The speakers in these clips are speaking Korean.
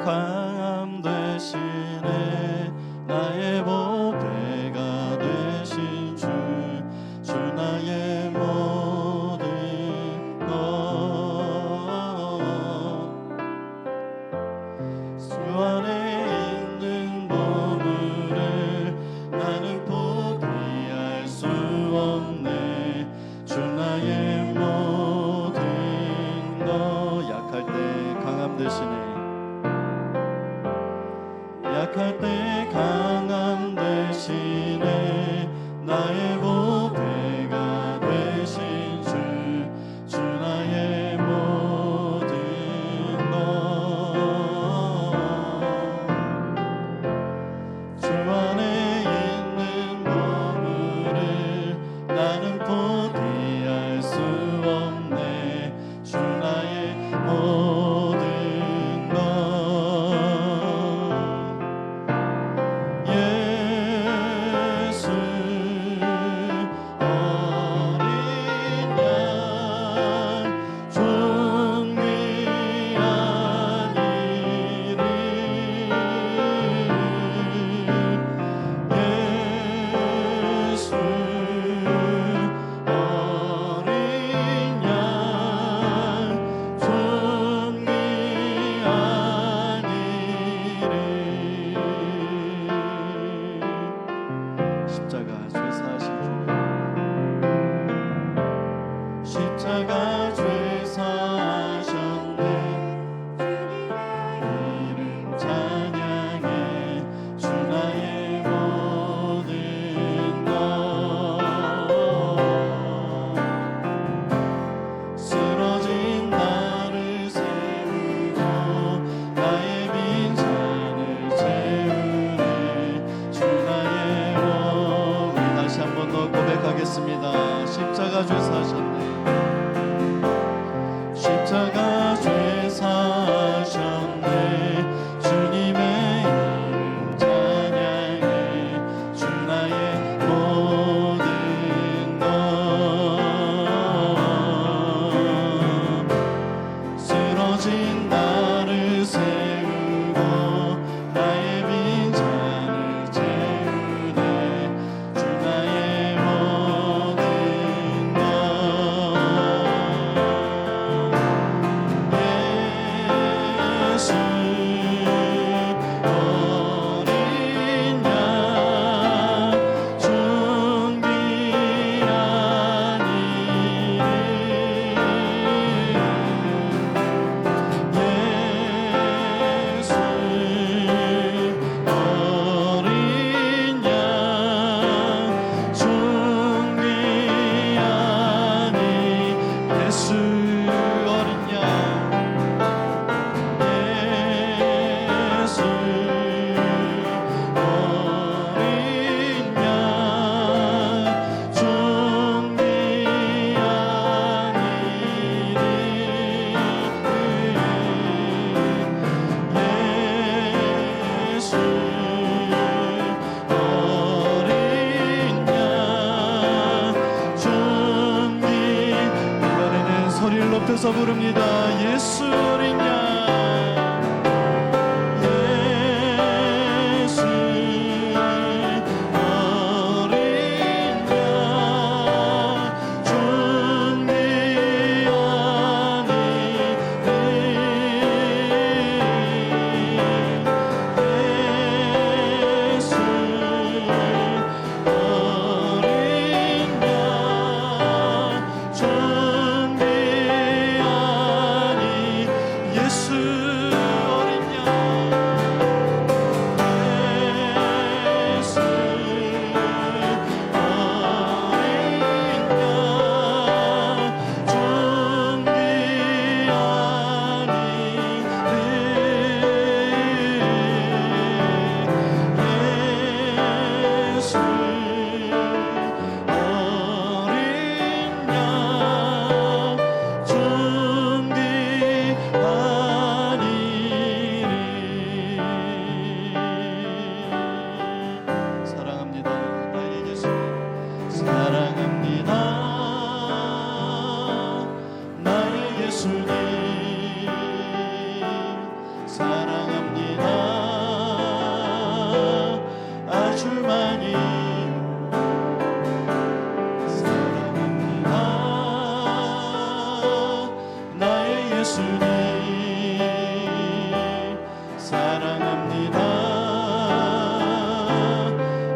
강함 되시네 나의 보배가 되신 주 나의 모든 것 주 안에 있는 보물을 나는 포기할 수 없네 주 나의 모든 것 약할 때 강함 되시네 약할 때 강함 되시네 나의 보배가 되신 주 나의 모든 것 주 안에 있는 보물을 나는 포기할 수 없네 주 나의 모든 것 십자가 죄 사하셨네 이름 찬양해 주 나의 모든 것 쓰러진 나를 세우고 나의 빈잔을 채우네 주 나의 몸 다시 한 번 더 고백하겠습니다. 십자가 죄 사하셨네 십자가 죄 사하셨네 주님의 이름 찬양해 주 나의 모든 것 쓰러진 나를 세우고 나의 빈잔을 채우네 주 나의 모든 것 높여서 부릅니다. 예수 어린 양 예수 어린 양 존귀하니 예수 어린 양 존귀하니 줄만이 사랑합니다 나의 예수님 사랑합니다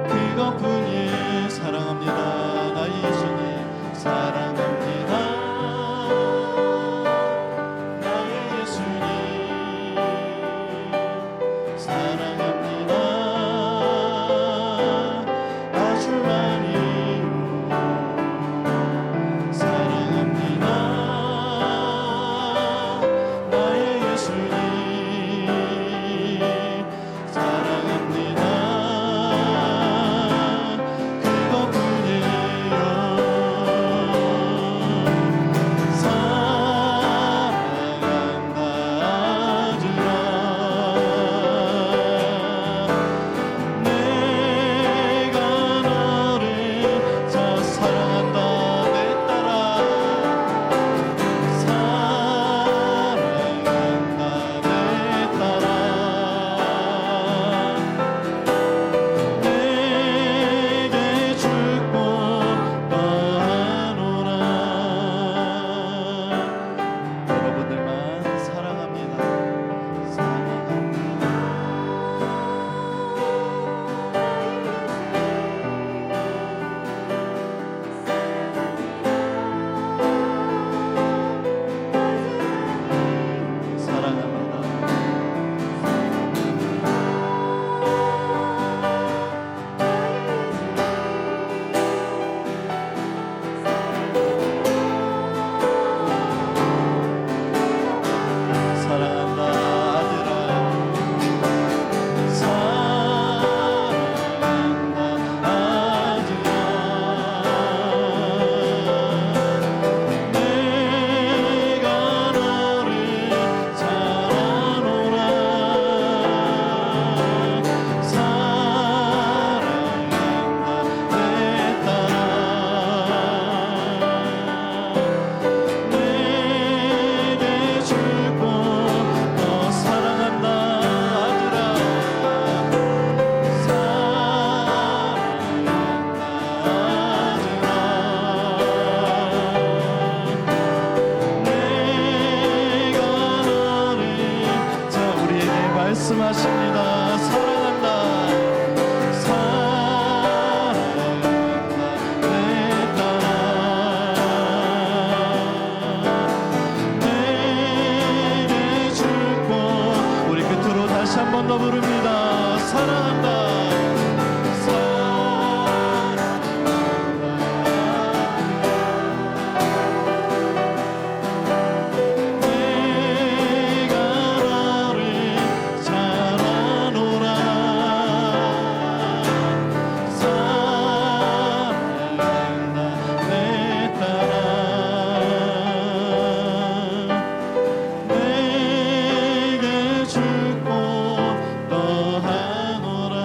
그것뿐이에요 사랑합니다 나의 예수님 사랑합니다 나의 예수님 사랑합니다 아주 많이 사랑합니다 나의 예수님 사랑합니다 그것뿐이에요 사랑한다 아주라 내가 너를 자 사랑한다 내 딸아 사랑한다 내 딸아 내게 축복 더하노라 여러분들만 사랑합니다 사랑합니다 사랑합니다 사랑한다 아들아 사랑한다 아들아 내가 너를 사랑하노라 사랑한다 내 딸아 내게 축복 너 사랑한다 아들아 사랑한다 아들아 내가 너를 자 우리에게 말씀하십니다 사랑한다 사랑한다 내 딸아 내게 축복 우리 끝으로 다시 한 번 더 부릅니다 사랑한다 내가 너를 사랑하노라 사랑한다 내 딸아 내게 축복 더하노라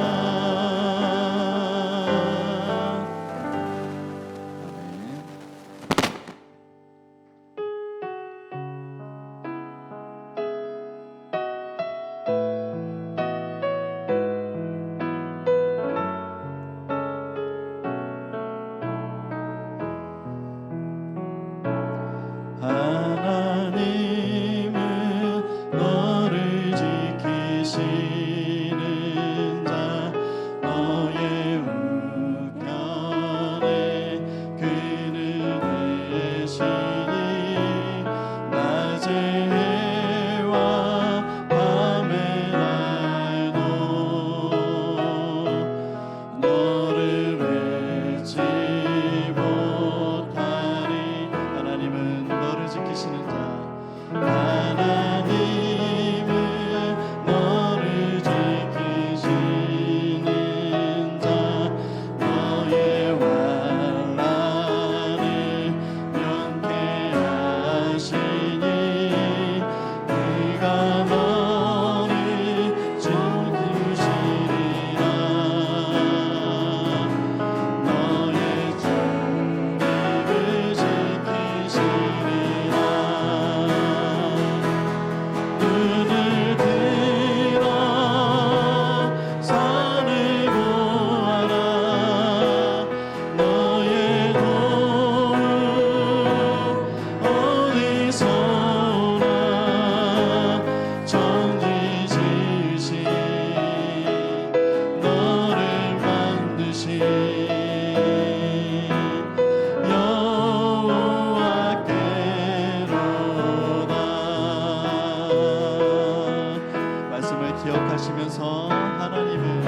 기억하시면서 하나님은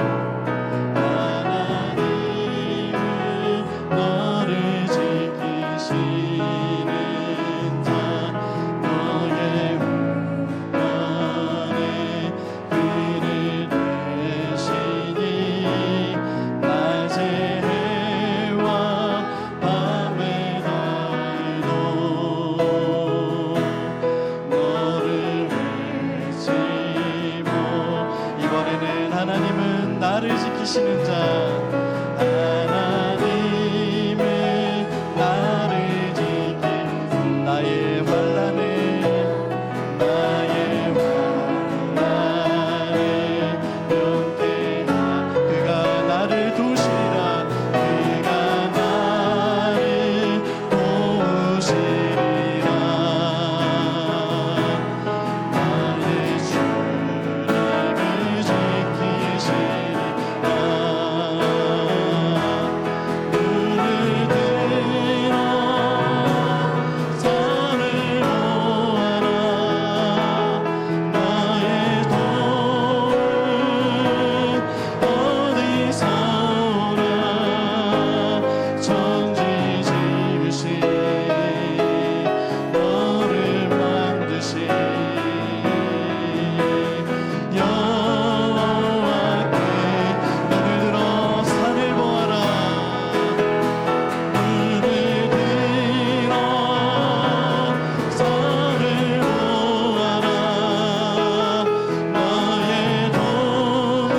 너를 지키시는 자 너의 운명에 그를 대시니 낮의 해와 밤의 달도 너를 외치고 이번에는 하나님은 나를 지키시는 자 하나님은 나를 지키는 나의 환난을 면케하 그가 나를 도우시리라 그가 나를 도우시리라 나의 주님을 지키시리라 눈을 들어 산을 보아라 나의 도움은 어디서 오나 천지 지으신 너를 만드신 여호와께 눈을 들어 산을 보아라 눈을 들어 산을 보아라 나의 도움은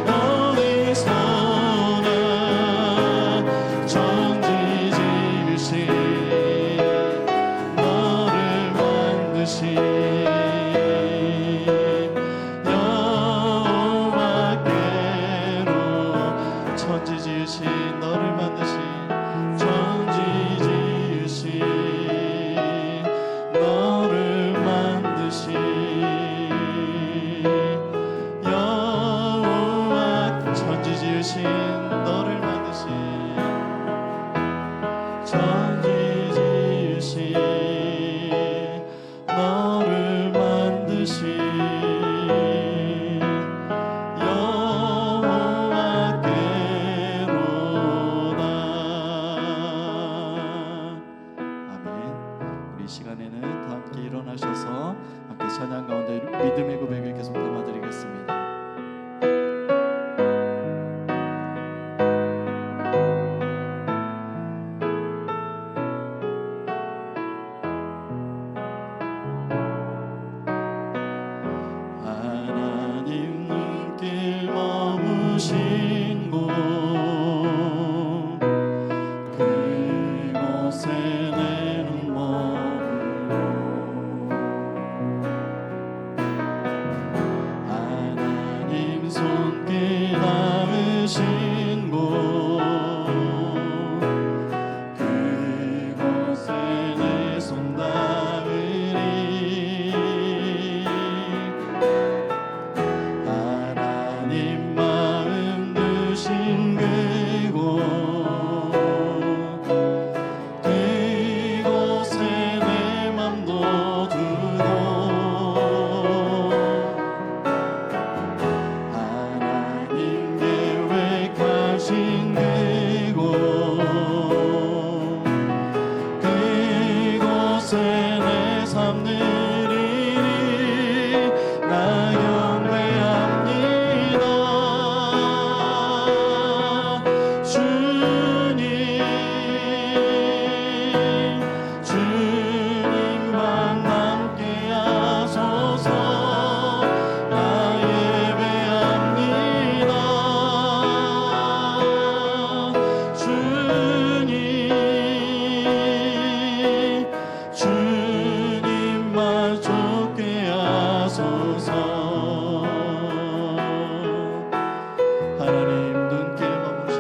어디서 오나 천지 지으신 너를 만드신 여호와께로 천지 지으신 너를 만드신 천지 지으신 너를 만드신 여호와 천지 지으신 너를 만드신 천지 지으신 너를 만드신 여호와께로다. 아멘. 우리 이 시간에는 다 함께 일어나셔서 함께 찬양 가운데 믿음의 고백을 계속 담아드리겠습니다. 하나님 눈길 머무신 곳 그곳에 내 눈 머물러 하나님 손길 닿으신 곳 그곳에 내 손 닿으리 하나님 마음 두신 그곳 그곳에 내 맘도 두고 하나님 계획하신 그곳 그곳에 내 삶 누리리 나 경배합니다 주님 주님만 함께 하소서 나 예배합니다 주님 주님만 좋게 하소서 하나님 눈길 머무신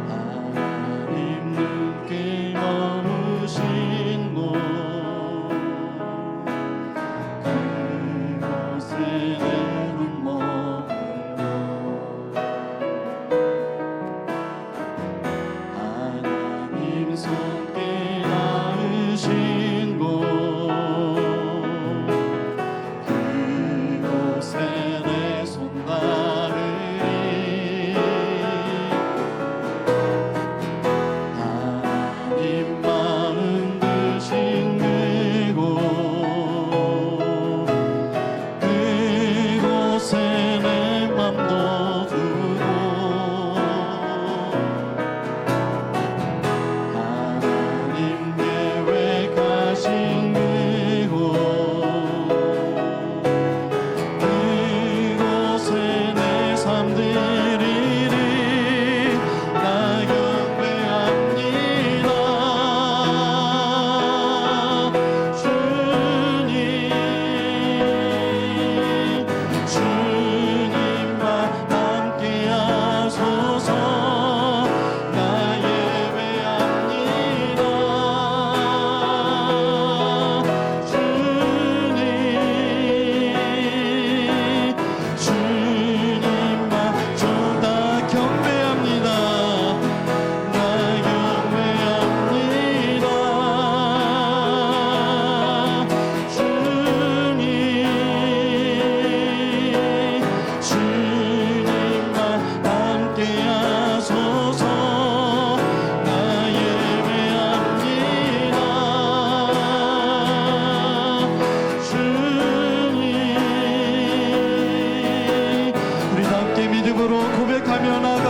하나님 눈길 머무신 곳 그곳에 내 눈 머물러 하나님 손길 닿으신 곳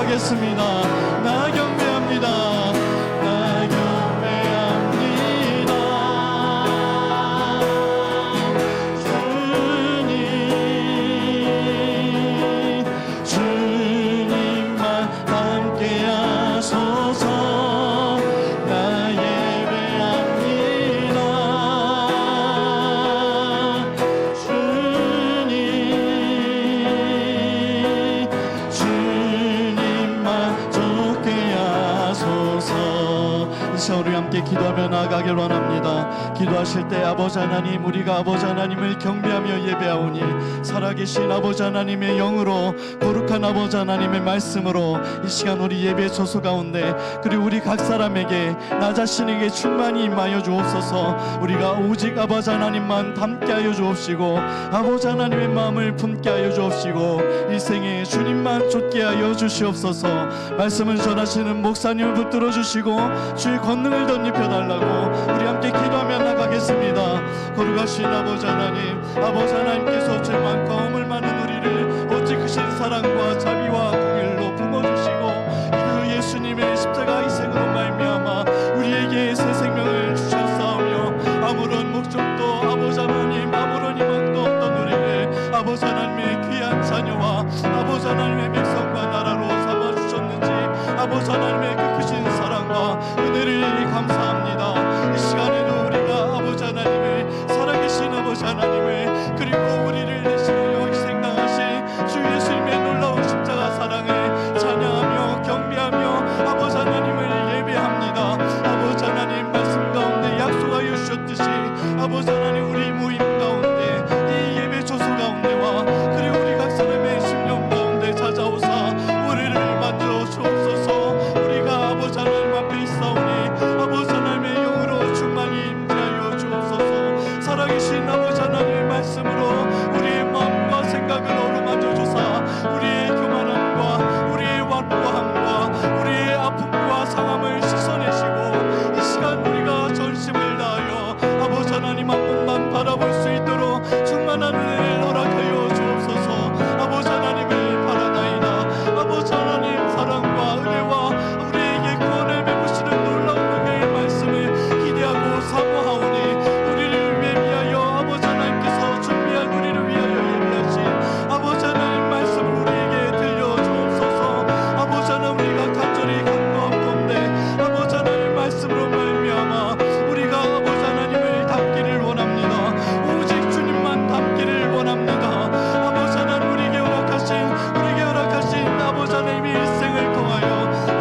나가겠습니다. 나 경배합니다. 나 경배합니다. 주님만 함께하소서. 나 예배합니다. 주님만 좋게 하소서. 이 시간 우리 함께 기도하며 나아가길 원합니다. 기도하실 때 아버지 하나님, 우리가 아버지 하나님을 경배하며 예배하오니 살아계신 아버지 하나님의 영으로, 거룩한 아버지 하나님의 말씀으로 이 시간 우리 예배 소소 가운데, 그리고 우리 각 사람에게, 나 자신에게 충만히 임하여 주옵소서. 우리가 오직 아버지 하나님만 담게 하여 주옵시고, 아버지 하나님의 마음을 품게 하여 주옵시고, 이 생에 주님만 좇게 하여 주시옵소서. 말씀을 전하시는 목사님을 붙들어 주시고 주의 권능을 덧입혀 달라고 우리 함께 기도하며 나가겠습니다. 거룩하신 아버지 하나님, 아버지 하나님께서 죄 많고 허물 많은 우리를 어찌 크신 사랑과 자비와 공일로 품어주시고 그 예수님의 십자가 희생으로 말미암아 우리에게 새 생명을 주셨사오며, 아무런 목적도 아버지 하나님, 아무런 희망도 없던 우리를 아버지 하나님의 귀한 자녀와 아버지 하나님의 백성과 나라로 삼아주셨는지 아버지 하나님의 그 크신 사랑과 은혜를 감사합니다. 이 시간에도 우리가 아버지 하나님을, 살아계신 아버지 하나님을, 그리고 우리를 대신하여 희생당하신 주 예수님의 놀라운 십자가 사랑을 찬양하며 경배하며 아버지 하나님을 예배합니다. 아버지 하나님 말씀 가운데 약속하여 주셨듯이 아버지 하나님 우리 모임 가운데, 이 예배 조소 가운데와 그리고 우리 각 사람의 심령 가운데 찾아오사 우리를 만져 주옵소서. 우리가 아버지 하나님 앞에 있사오니 아버지 하나님의 영으로 충만히 임재하여 주옵소서. 살아계신 아버지 하나님의 말씀으로 우리의 마음과 생각을 어루만져 주사 우리의 교만함과 우리의 완고함과 우리의 아픔과 상함을 씻어내시고 이 시간 우리가 전심을 다하여 아버지 하나님 한 분만 바라볼 수 있도록 충만한 은혜를 허락하여 주옵소서. 아버지 하나님을 바라나이다. 아버지 하나님 사랑과 은혜와 우리에게 구원을 베푸시는 놀라운 은혜의 말씀을 기대하고 사모하오니 우리를 위하여 아버지 하나님께서 준비한 우리를 위하여 예비하신 아버지 하나님 말씀을 우리에게 들려주옵소서. 아버지 하나님 우리가 간절히 간구하건대 아버지 하나님 말씀으로 말미암아 우리가 아버지 하나님을 닮기를 원합니다. 오직 주님만 닮기를 원합니다. 아버지 하나님 우리에게 허락하신 아버지 하나님의 일생을 통하여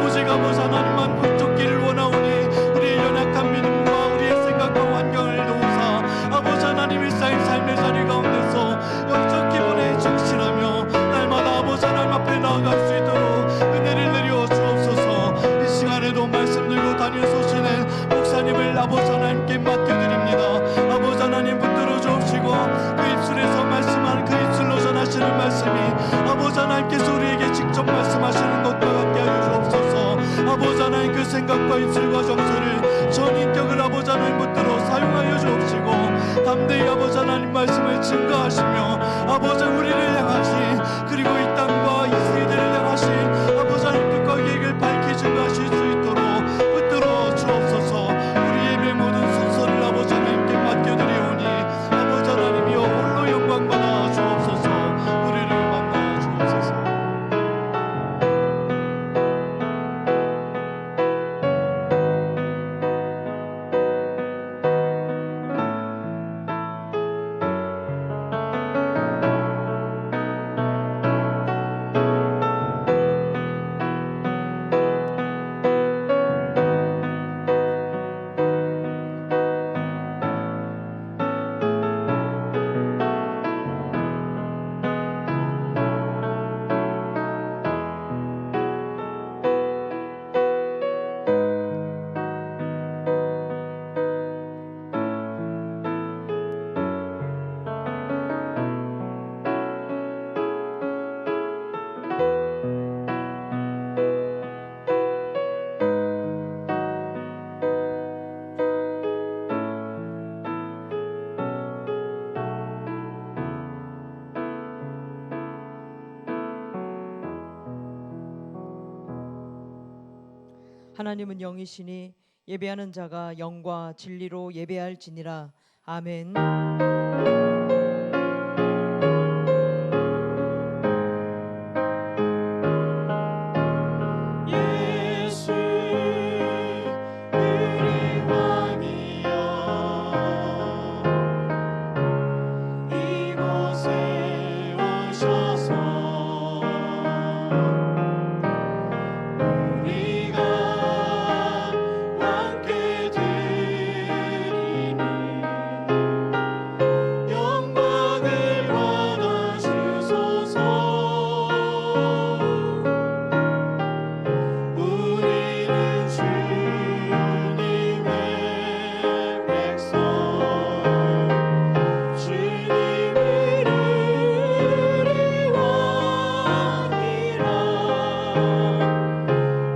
오직 아버지 하나님만 붙잡기를 원하오니 우리의 연약한 믿음과 우리의 생각과 환경을 도우사 아버지 하나님 일상의 삶의 자리 가운데서 영적 기본에 충실하며 날마다 아버지 하나님 앞에 나아갈 수 있도록 은혜를 내려 주옵소서. 이 시간에도 말씀 들고 다니면서 오시는 목사님을 아버지 하나님께 맡겨드립니다. 아버지 하나님 붙들어 주옵시고 그 입술에서 말씀하는, 그 입술로 전하시는 말씀이 아버지 하나님께서 우리에게 직접 말씀하시는 것과 같게 하여 주옵소서. 아버지 하나님 그 생각과 입술과 정서를 전인격을 아버지 하나님 붙들어 사용하여 주옵시고 담대히 아버지 하나님 말씀을 증거하시며 아버지 우리를 향하시, 그리고 이 땅과 이 세대를 향하신 아버지 하나님 뜻과 계획을 밝히 증거하실 수 있도록 붙들어 주옵소서. 우리 예배 모든 순서를 아버지 하나님께 맡겨드리오니 아버지 하나님이여 홀로 영광 받아 주옵소서. 우리를 만나 주옵소서. 하나님은 영이시니 예배하는 자가 영과 진리로 예배할지니라. 아멘. 예수 우리 왕이여 이곳에 오셔서 우리가 함께 드리는 영광을 받아주소서. 우리는 주님의 백성, 주님을 우리 왕이라.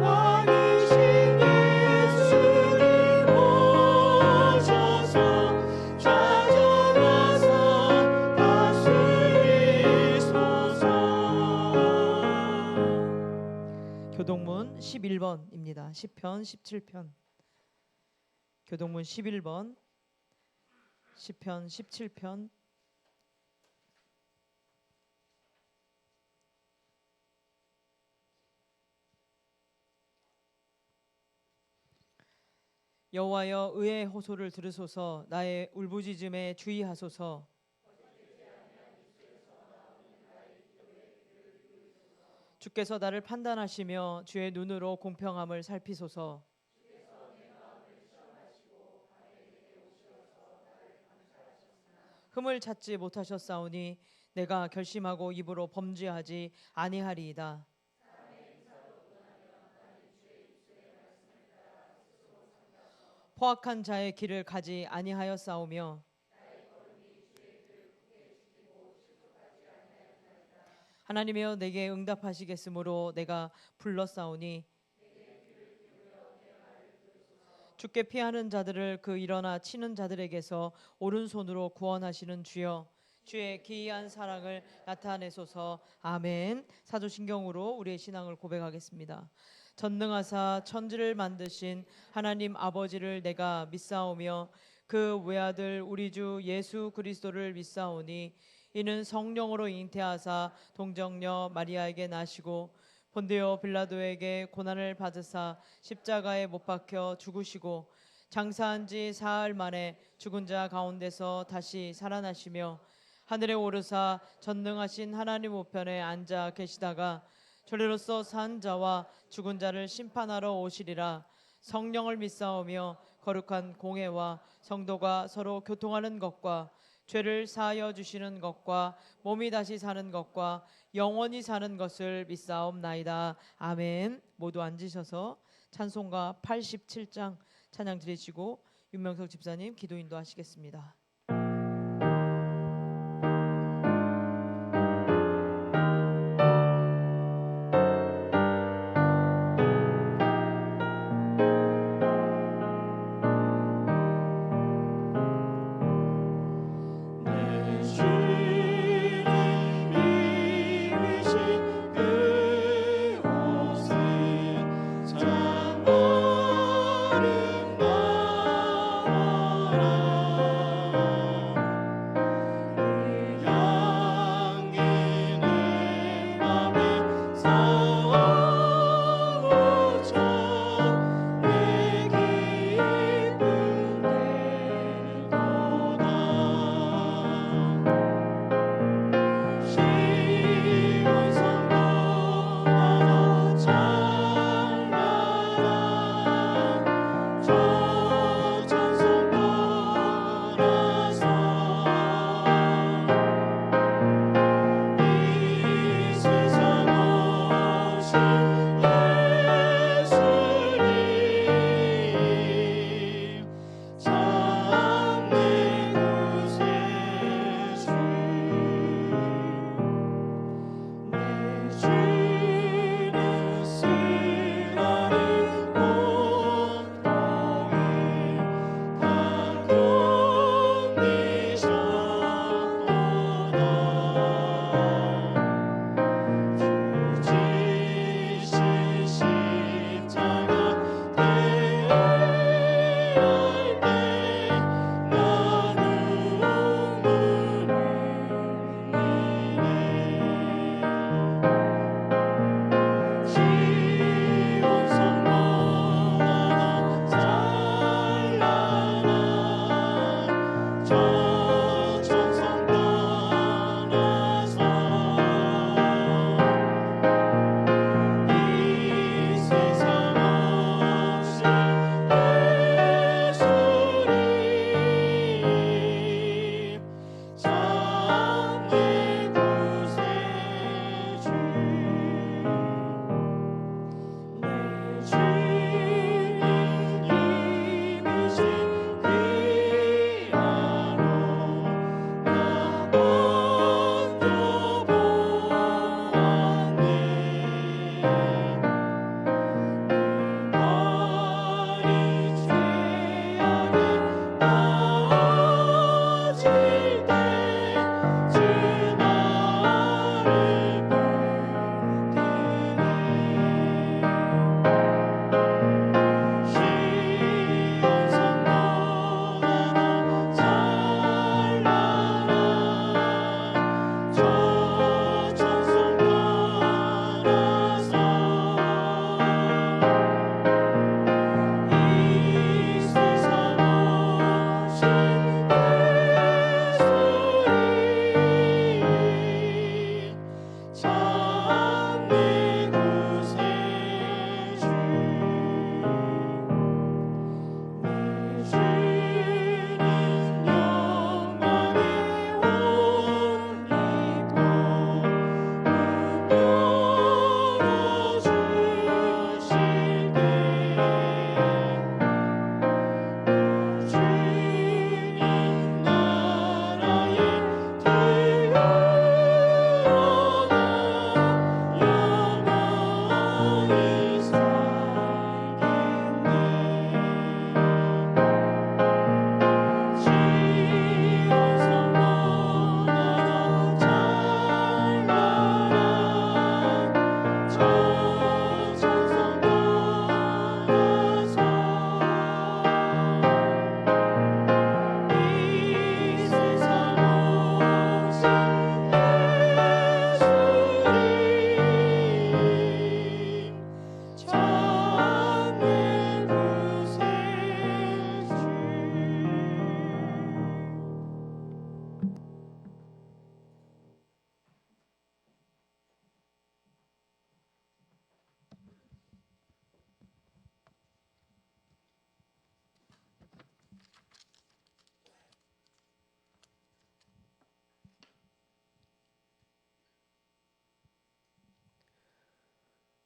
왕이신 예수님 오셔서 찾아와서 다스리소서. 교동문 11번입니다. 시편 17편. 교동문 11번 시편 17편. 여호와여 의의 호소를 들으소서. 나의 울부짖음에 주의하소서. 주께서 나를 판단하시며 주의 눈으로 공평함을 살피소서. 흠을 찾지 못하셨사오니 내가 결심하고 입으로 범죄하지 아니하리이다. 포악한 자의 길을 가지 아니하였사오며 하나님이여 내게 응답하시겠으므로 내가 불렀사오니 주께 피하는 자들을 그 일어나 치는 자들에게서 오른손으로 구원하시는 주여, 주의 기이한 사랑을 나타내소서. 아멘. 사도신경으로 우리의 신앙을 고백하겠습니다. 전능하사 천지를 만드신 하나님 아버지를 내가 믿사오며 그 외아들 우리 주 예수 그리스도를 믿사오니 이는 성령으로 잉태하사 동정녀 마리아에게 나시고 본디오 빌라도에게 고난을 받으사 십자가에 못 박혀 죽으시고 장사한 지 사흘 만에 죽은 자 가운데서 다시 살아나시며 하늘에 오르사 전능하신 하나님 우편에 앉아 계시다가 저리로서 산 자와 죽은 자를 심판하러 오시리라. 성령을 믿사오며 거룩한 공회와 성도가 서로 교통하는 것과 죄를 사하여 주시는 것과 몸이 다시 사는 것과 영원히 사는 것을 믿사옵나이다. 아멘. 모두 앉으셔서 찬송가 87장 찬양 드리시고 윤명석 집사님 기도 인도하시겠습니다.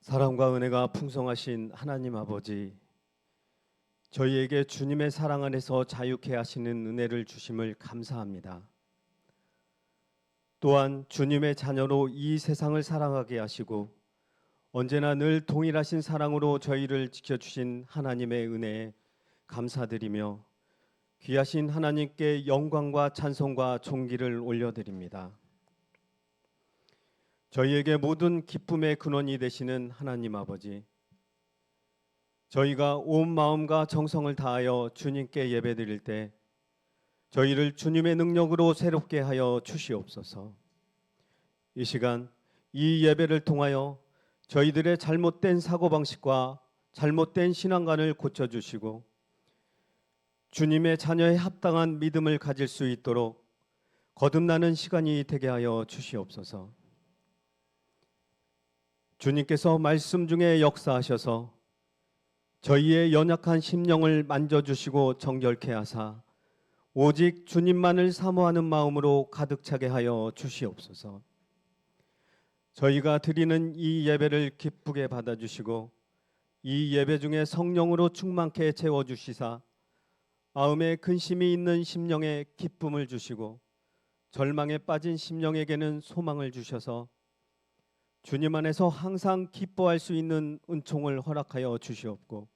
사랑과 은혜가 풍성하신 하나님 아버지, 저희에게 주님의 사랑 안에서 자유케 하시는 은혜를 주심을 감사합니다. 또한 주님의 자녀로 이 세상을 사랑하게 하시고 언제나 늘 동일하신 사랑으로 저희를 지켜주신 하나님의 은혜에 감사드리며 귀하신 하나님께 영광과 찬송과 존귀를 올려드립니다. 저희에게 모든 기쁨의 근원이 되시는 하나님 아버지, 저희가 온 마음과 정성을 다하여 주님께 예배드릴 때 저희를 주님의 능력으로 새롭게 하여 주시옵소서. 이 시간 이 예배를 통하여 저희들의 잘못된 사고방식과 잘못된 신앙관을 고쳐주시고 주님의 자녀에 합당한 믿음을 가질 수 있도록 거듭나는 시간이 되게 하여 주시옵소서. 주님께서 말씀 중에 역사하셔서 저희의 연약한 심령을 만져주시고 정결케 하사 오직 주님만을 사모하는 마음으로 가득 차게 하여 주시옵소서. 저희가 드리는 이 예배를 기쁘게 받아주시고 이 예배 중에 성령으로 충만케 채워주시사 마음에 근심이 있는 심령에 기쁨을 주시고 절망에 빠진 심령에게는 소망을 주셔서 주님 안에서 항상 기뻐할 수 있는 은총을 허락하여 주시옵고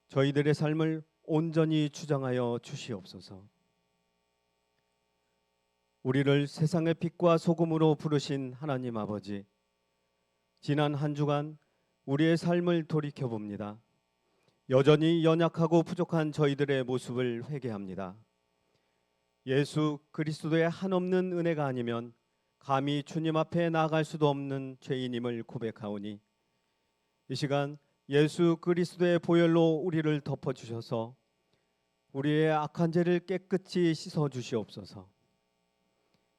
저희들의 삶을 온전히 주장하여 주시옵소서. 우리를 세상의 빛과 소금으로 부르신 하나님 아버지, 지난 한 주간 우리의 삶을 돌이켜봅니다. 여전히 연약하고 부족한 저희들의 모습을 회개합니다. 예수 그리스도의 한없는 은혜가 아니면 감히 주님 앞에 나아갈 수도 없는 죄인임을 고백하오니 이 시간 예수 그리스도의 보혈로 우리를 덮어주셔서 우리의 악한 죄를 깨끗이 씻어주시옵소서.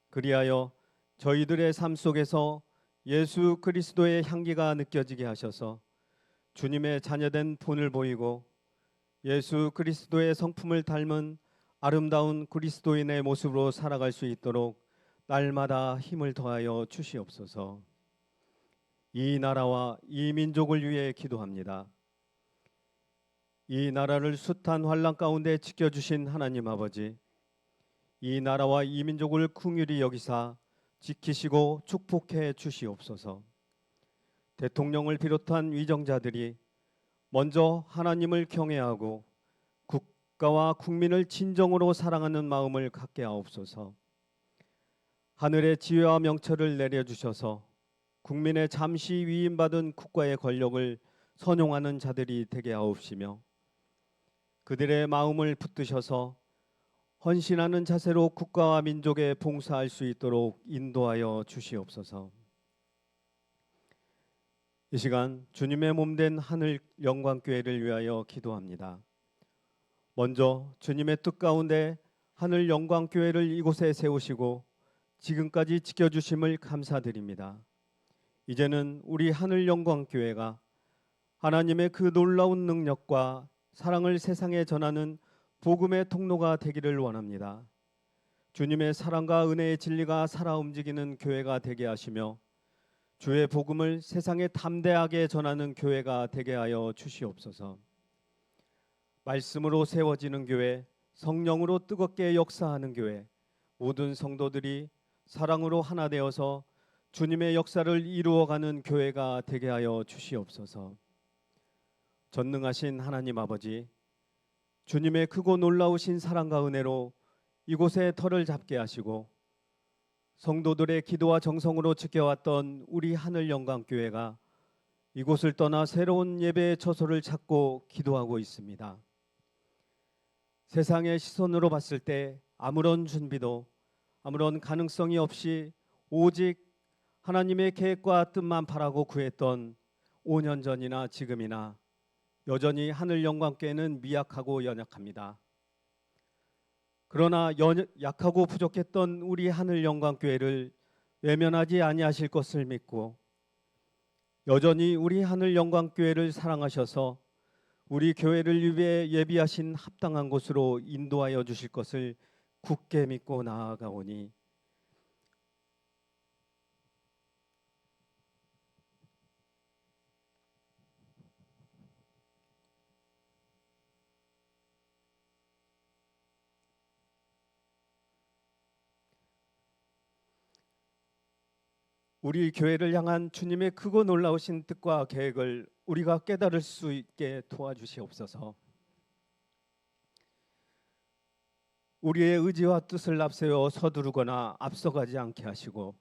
그리하여 저희들의 삶 속에서 예수 그리스도의 향기가 느껴지게 하셔서 주님의 자녀된 본을 보이고 예수 그리스도의 성품을 닮은 아름다운 그리스도인의 모습으로 살아갈 수 있도록 날마다 힘을 더하여 주시옵소서. 이 나라와 이 민족을 위해 기도합니다. 이 나라를 숱한 환난 가운데 지켜주신 하나님 아버지, 이 나라와 이 민족을 긍휼히 여기사 지키시고 축복해 주시옵소서. 대통령을 비롯한 위정자들이 먼저 하나님을 경외하고 국가와 국민을 진정으로 사랑하는 마음을 갖게 하옵소서. 하늘의 지혜와 명철을 내려주셔서 국민의 잠시 위임받은 국가의 권력을 선용하는 자들이 되게 하옵시며 그들의 마음을 붙드셔서 헌신하는 자세로 국가와 민족에 봉사할 수 있도록 인도하여 주시옵소서. 이 시간 주님의 몸된 하늘 영광교회를 위하여 기도합니다. 먼저 주님의 뜻 가운데 하늘 영광교회를 이곳에 세우시고 지금까지 지켜주심을 감사드립니다. 이제는 우리 하늘 영광교회가 하나님의 그 놀라운 능력과 사랑을 세상에 전하는 복음의 통로가 되기를 원합니다. 주님의 사랑과 은혜의 진리가 살아 움직이는 교회가 되게 하시며 주의 복음을 세상에 담대하게 전하는 교회가 되게 하여 주시옵소서. 말씀으로 세워지는 교회, 성령으로 뜨겁게 역사하는 교회, 모든 성도들이 사랑으로 하나 되어서 주님의 역사를 이루어가는 교회가 되게 하여 주시옵소서. 전능하신 하나님 아버지, 주님의 크고 놀라우신 사랑과 은혜로 이곳에 터를 잡게 하시고 성도들의 기도와 정성으로 지켜왔던 우리 하늘 영광교회가 이곳을 떠나 새로운 예배의 처소를 찾고 기도하고 있습니다. 세상의 시선으로 봤을 때 아무런 준비도 아무런 가능성이 없이 오직 하나님의 계획과 뜻만 바라고 구했던 5년 전이나 지금이나 여전히 하늘 영광교회는 미약하고 연약합니다. 그러나 약하고 부족했던 우리 하늘 영광교회를 외면하지 아니하실 것을 믿고 여전히 우리 하늘 영광교회를 사랑하셔서 우리 교회를 위해 예비하신 합당한 곳으로 인도하여 주실 것을 굳게 믿고 나아가오니 우리 교회를 향한 주님의 크고 놀라우신 뜻과 계획을 우리가 깨달을 수 있게 도와주시옵소서. 우리의 의지와 뜻을 앞세워 서두르거나 앞서가지 않게 하시고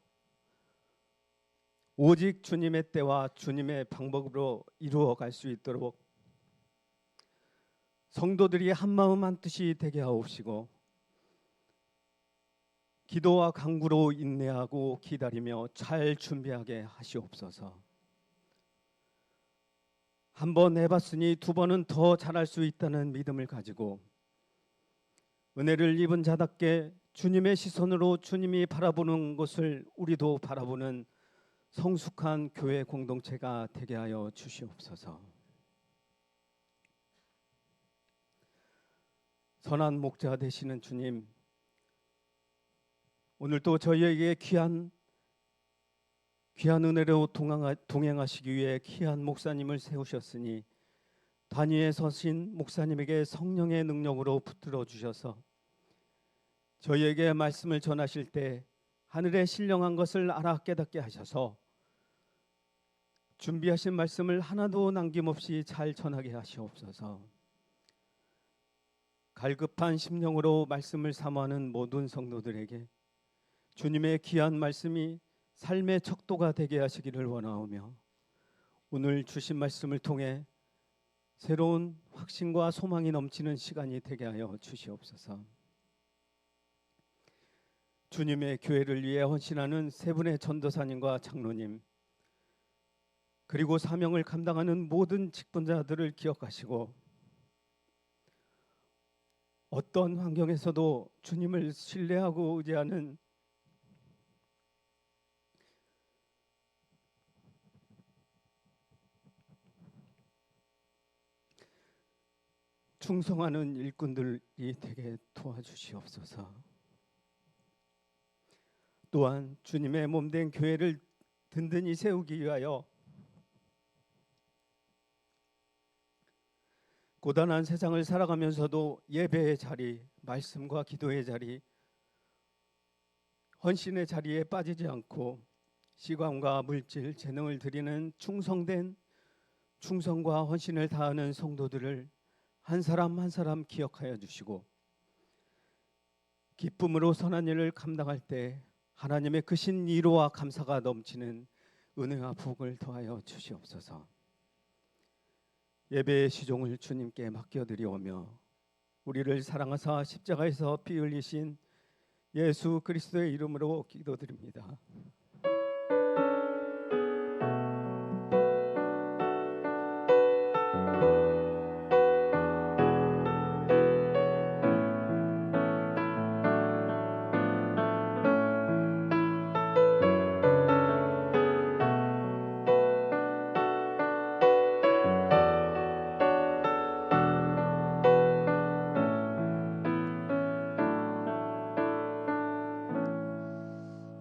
오직 주님의 때와 주님의 방법으로 이루어갈 수 있도록 성도들이 한마음 한뜻이 되게 하옵시고 기도와 간구로 인내하고 기다리며 잘 준비하게 하시옵소서. 한 번 해봤으니 두 번은 더 잘할 수 있다는 믿음을 가지고 은혜를 입은 자답게 주님의 시선으로 주님이 바라보는 것을 우리도 바라보는 성숙한 교회 공동체가 되게 하여 주시옵소서. 선한 목자 되시는 주님, 오늘도 저희에게 귀한 은혜로 동행하시기 위해 귀한 목사님을 세우셨으니 단위에 서신 목사님에게 성령의 능력으로 붙들어 주셔서 저희에게 말씀을 전하실 때 하늘에 신령한 것을 알아 깨닫게 하셔서 준비하신 말씀을 하나도 남김없이 잘 전하게 하시옵소서. 갈급한 심령으로 말씀을 사모하는 모든 성도들에게 주님의 귀한 말씀이 삶의 척도가 되게 하시기를 원하오며 오늘 주신 말씀을 통해 새로운 확신과 소망이 넘치는 시간이 되게 하여 주시옵소서. 주님의 교회를 위해 헌신하는 세 분의 전도사님과 장로님 그리고 사명을 감당하는 모든 직분자들을 기억하시고 어떤 환경에서도 주님을 신뢰하고 의지하는 충성하는 일꾼들이 되게 도와주시옵소서. 또한 주님의 몸된 교회를 든든히 세우기 위하여 고단한 세상을 살아가면서도 예배의 자리, 말씀과 기도의 자리, 헌신의 자리에 빠지지 않고 시간과 물질, 재능을 드리는 충성과 헌신을 다하는 성도들을 한 사람 한 사람 기억하여 주시고 기쁨으로 선한 일을 감당할 때 하나님의 크신 위로와 감사가 넘치는 은혜와 복을 더하여 주시옵소서. 예배의 시종을 주님께 맡겨드리오며 우리를 사랑하사 십자가에서 피 흘리신 예수 그리스도의 이름으로 기도드립니다.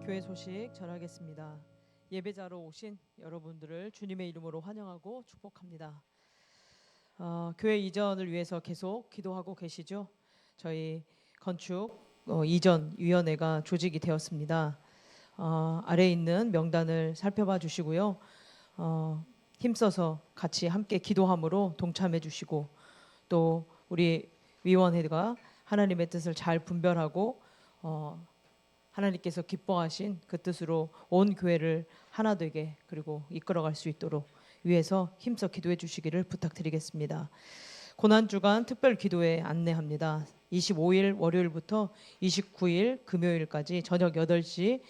교회 소식 전하겠습니다. 예배자로 오신 여러분들을 주님의 이름으로 환영하고 축복합니다. 교회 이전을 위해서 계속 기도하고 계시죠? 저희 건축 이전 위원회가 조직이 되었습니다. 아래에 있는 명단을 살펴봐 주시고요. 힘써서 같이 함께 기도함으로 동참해 주시고 또 우리 위원회가 하나님의 뜻을 잘 분별하고 하나님께서 기뻐하신 그 뜻으로 온 교회를 하나 되게 그리고 이끌어갈 수 있도록 위해서 힘써 기도해 주시기를 부탁드리겠습니다. 고난주간 특별 기도회 안내합니다. 25일 월요일부터 29일 금요일까지 저녁 8시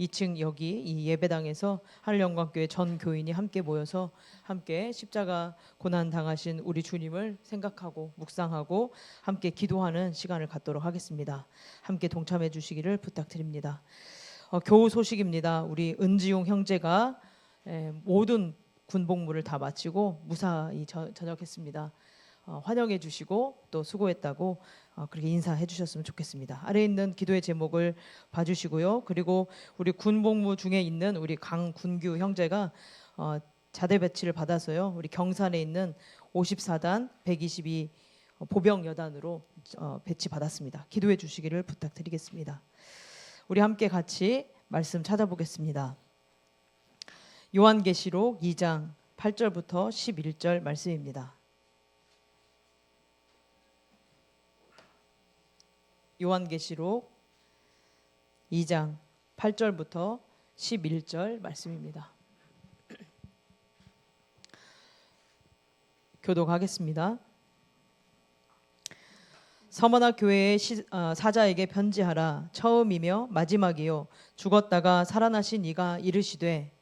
2층 여기 이 예배당에서 하늘영광교회 전 교인이 함께 모여서 함께 십자가 고난 당하신 우리 주님을 생각하고 묵상하고 함께 기도하는 시간을 갖도록 하겠습니다. 함께 동참해 주시기를 부탁드립니다. 교우 소식입니다. 우리 은지용 형제가 모든 군복무를 다 마치고 무사히 전역했습니다. 환영해 주시고 또 수고했다고 그렇게 인사해 주셨으면 좋겠습니다. 아래에 있는 기도의 제목을 봐주시고요. 그리고 우리 군복무 중에 있는 우리 강군규 형제가 자대 배치를 받아서요. 우리 경산에 있는 54단 122 보병 여단으로 배치 받았습니다. 기도해 주시기를 부탁드리겠습니다. 우리 함께 같이 말씀 찾아보겠습니다. 요한계시록 2장 8절부터 11절 말씀입니다. 요한계시록 2장 8절부터 11절 말씀입니다. 교독하겠습니다. 서머나 교회의 사자에게 편지하라. 처음이며 마지막이요 죽었다가 살아나신 이가 이르시되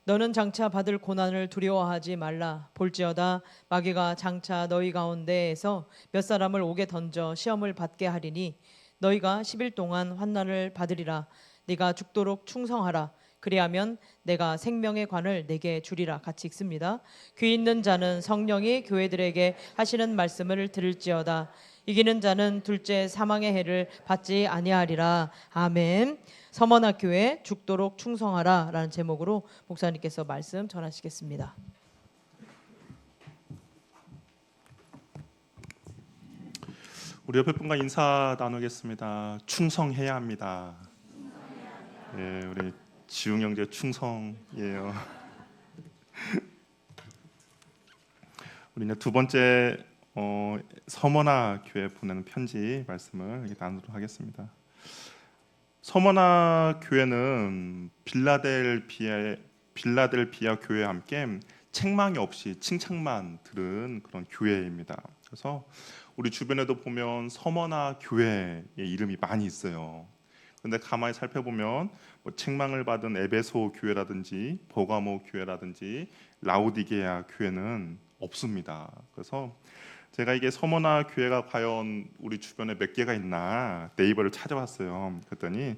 너는 장차 받을 고난을 두려워하지 말라. 볼지어다 마귀가 장차 너희 가운데에서 몇 사람을 옥에 던져 시험을 받게 하리니 너희가 10일 동안 환난을 받으리라. 네가 죽도록 충성하라. 그리하면 내가 생명의 관을 내게 주리라. 같이 읽습니다. 귀 있는 자는 성령이 교회들에게 하시는 말씀을 들을지어다. 이기는 자는 둘째 사망의 해를 받지 아니하리라. 아멘. 서머나 교회 죽도록 충성하라 라는 제목으로 목사님께서 말씀 전하시겠습니다. 우리 옆에 분과 인사 나누겠습니다. 충성해야 합니다. 예, 우리 지웅 형제 충성이에요. 우리 이제 두 번째 서머나 교회 보내는 편지 말씀을 나누도록 하겠습니다. 서머나 교회는 빌라델비아 교회와 함께 책망이 없이 칭찬만 들은 그런 교회입니다. 그래서 우리 주변에도 보면 서머나 교회의 이름이 많이 있어요. 그런데 가만히 살펴보면 뭐 책망을 받은 에베소 교회라든지 버가모 교회라든지 라오디게아 교회는 없습니다. 그래서 제가 이게 서머나 교회가 과연 우리 주변에 몇 개가 있나 네이버를 찾아봤어요. 그랬더니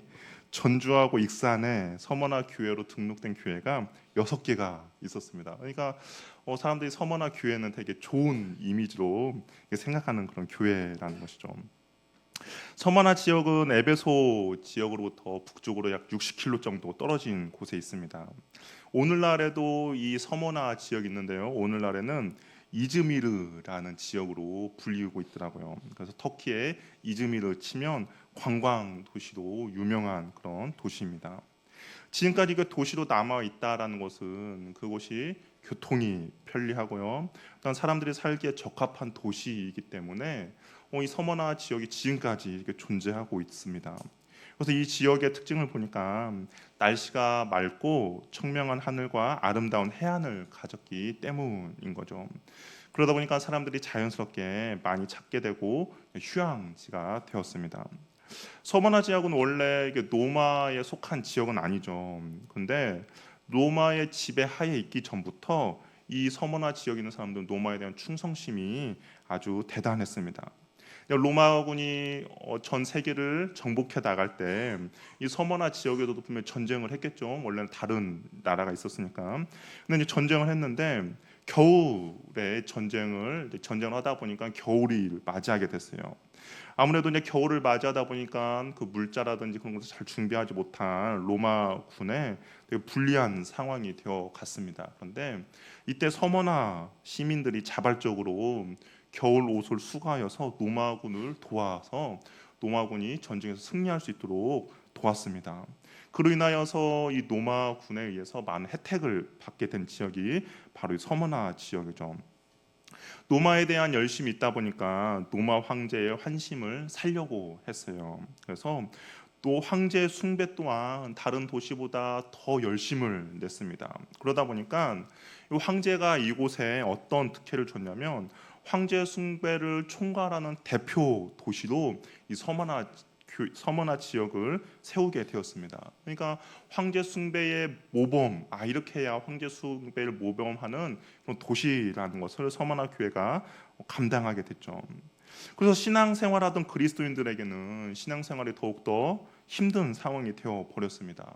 전주하고 익산에 서머나 교회로 등록된 교회가 6개가 있었습니다. 그러니까 사람들이 서머나 교회는 되게 좋은 이미지로 생각하는 그런 교회라는 것이죠. 서머나 지역은 에베소 지역으로부터 북쪽으로 약 60km 정도 떨어진 곳에 있습니다. 오늘날에도 이 서머나 지역이 있는데요. 오늘날에는 이즈미르라는 지역으로 불리우고 있더라고요. 그래서 터키의 이즈미르 치면 관광 도시로 유명한 그런 도시입니다. 지금까지 그 도시로 남아 있다라는 것은 그곳이 교통이 편리하고요. 또한 사람들이 살기에 적합한 도시이기 때문에 이 서머나 지역이 지금까지 이렇게 존재하고 있습니다. 그래서 이 지역의 특징을 보니까 날씨가 맑고 청명한 하늘과 아름다운 해안을 가졌기 때문인 거죠. 그러다 보니까 사람들이 자연스럽게 많이 찾게 되고 휴양지가 되었습니다. 서머나 지역은 원래 로마에 속한 지역은 아니죠. 근데 로마의 지배하에 있기 전부터 이 서머나 지역에 있는 사람들은 로마에 대한 충성심이 아주 대단했습니다. 로마군이 전 세계를 정복해 나갈 때 이 서머나 지역에서도 분명히 전쟁을 했겠죠. 원래는 다른 나라가 있었으니까. 근데 이제 전쟁을 했는데 겨울에 전쟁을 하다 보니까 겨울이 맞이하게 됐어요. 아무래도 이제 겨울을 맞이하다 보니까 그 물자라든지 그런 것을 잘 준비하지 못한 로마군에 되게 불리한 상황이 되어 갔습니다. 그런데 이때 서머나 시민들이 자발적으로 겨울 옷을 수거하여서 로마군을 도와서 로마군이 전쟁에서 승리할 수 있도록 도왔습니다. 그로 인하여서 이 로마군에 의해서 많은 혜택을 받게 된 지역이 바로 이 서머나 지역이죠. 로마에 대한 열심이 있다 보니까 로마 황제의 환심을 살려고 했어요. 그래서 또 황제 숭배 또한 다른 도시보다 더 열심을 냈습니다. 그러다 보니까 이 황제가 이곳에 어떤 특혜를 줬냐면 황제 숭배를 총괄하는 대표 도시로 이 서머나 지역을 세우게 되었습니다. 그러니까 황제 숭배의 모범, 이렇게 해야 황제 숭배를 모범하는 그런 도시라는 것을 서머나 교회가 감당하게 됐죠. 그래서 신앙생활하던 그리스도인들에게는 신앙생활이 더욱더 힘든 상황이 되어 버렸습니다.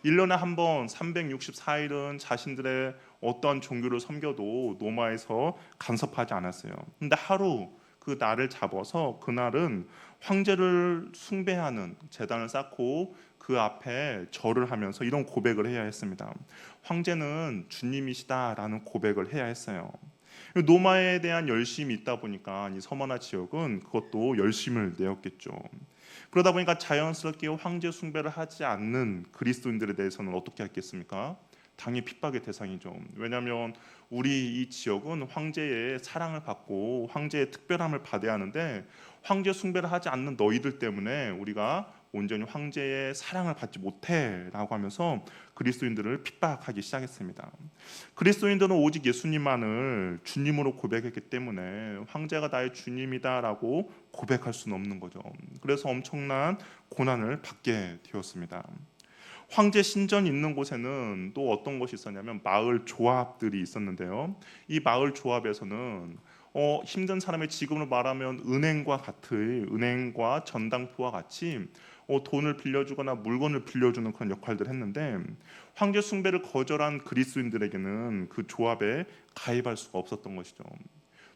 1년에 한 번 364일은 자신들의 어떤 종교를 섬겨도 로마에서 간섭하지 않았어요. 근데 하루 그 날을 잡아서 그날은 황제를 숭배하는 제단을 쌓고 그 앞에 절을 하면서 이런 고백을 해야 했습니다. 황제는 주님이시다라는 고백을 해야 했어요. 노마에 대한 열심이 있다 보니까 이 서머나 지역은 그것도 열심을 내었겠죠. 그러다 보니까 자연스럽게 황제 숭배를 하지 않는 그리스도인들에 대해서는 어떻게 했겠습니까? 당연히 핍박의 대상이죠. 왜냐하면 우리 이 지역은 황제의 사랑을 받고 황제의 특별함을 받아야 하는데 황제 숭배를 하지 않는 너희들 때문에 우리가 온전히 황제의 사랑을 받지 못해라고 하면서 그리스도인들을 핍박하기 시작했습니다. 그리스도인들은 오직 예수님만을 주님으로 고백했기 때문에 황제가 나의 주님이다라고 고백할 수는 없는 거죠. 그래서 엄청난 고난을 받게 되었습니다. 황제 신전이 있는 곳에는 또 어떤 것이 있었냐면 마을 조합들이 있었는데요. 이 마을 조합에서는 힘든 사람의 지금으로 말하면 은행과 전당포와 같이 돈을 빌려주거나 물건을 빌려주는 그런 역할들을 했는데 황제 숭배를 거절한 그리스도인들에게는 그 조합에 가입할 수가 없었던 것이죠.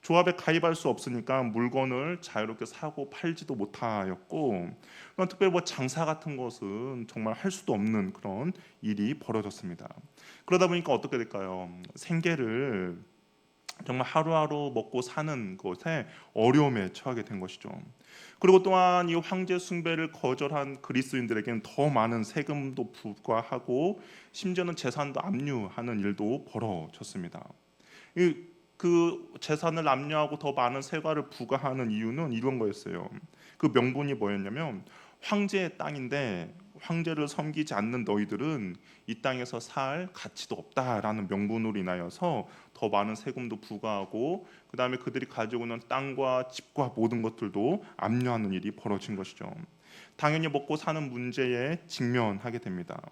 조합에 가입할 수 없으니까 물건을 자유롭게 사고 팔지도 못하였고 특별히 장사 같은 것은 정말 할 수도 없는 그런 일이 벌어졌습니다. 그러다 보니까 어떻게 될까요? 생계를 정말 하루하루 먹고 사는 것에 어려움에 처하게 된 것이죠. 그리고 또한 이 황제 숭배를 거절한 그리스도인들에게는 더 많은 세금도 부과하고 심지어는 재산도 압류하는 일도 벌어졌습니다. 그 재산을 압류하고 더 많은 세금을 부과하는 이유는 이런 거였어요. 그 명분이 뭐였냐면 황제의 땅인데 황제를 섬기지 않는 너희들은 이 땅에서 살 가치도 없다라는 명분으로 인하여서 더 많은 세금도 부과하고 그 다음에 그들이 가지고 있는 땅과 집과 모든 것들도 압류하는 일이 벌어진 것이죠. 당연히 먹고 사는 문제에 직면하게 됩니다.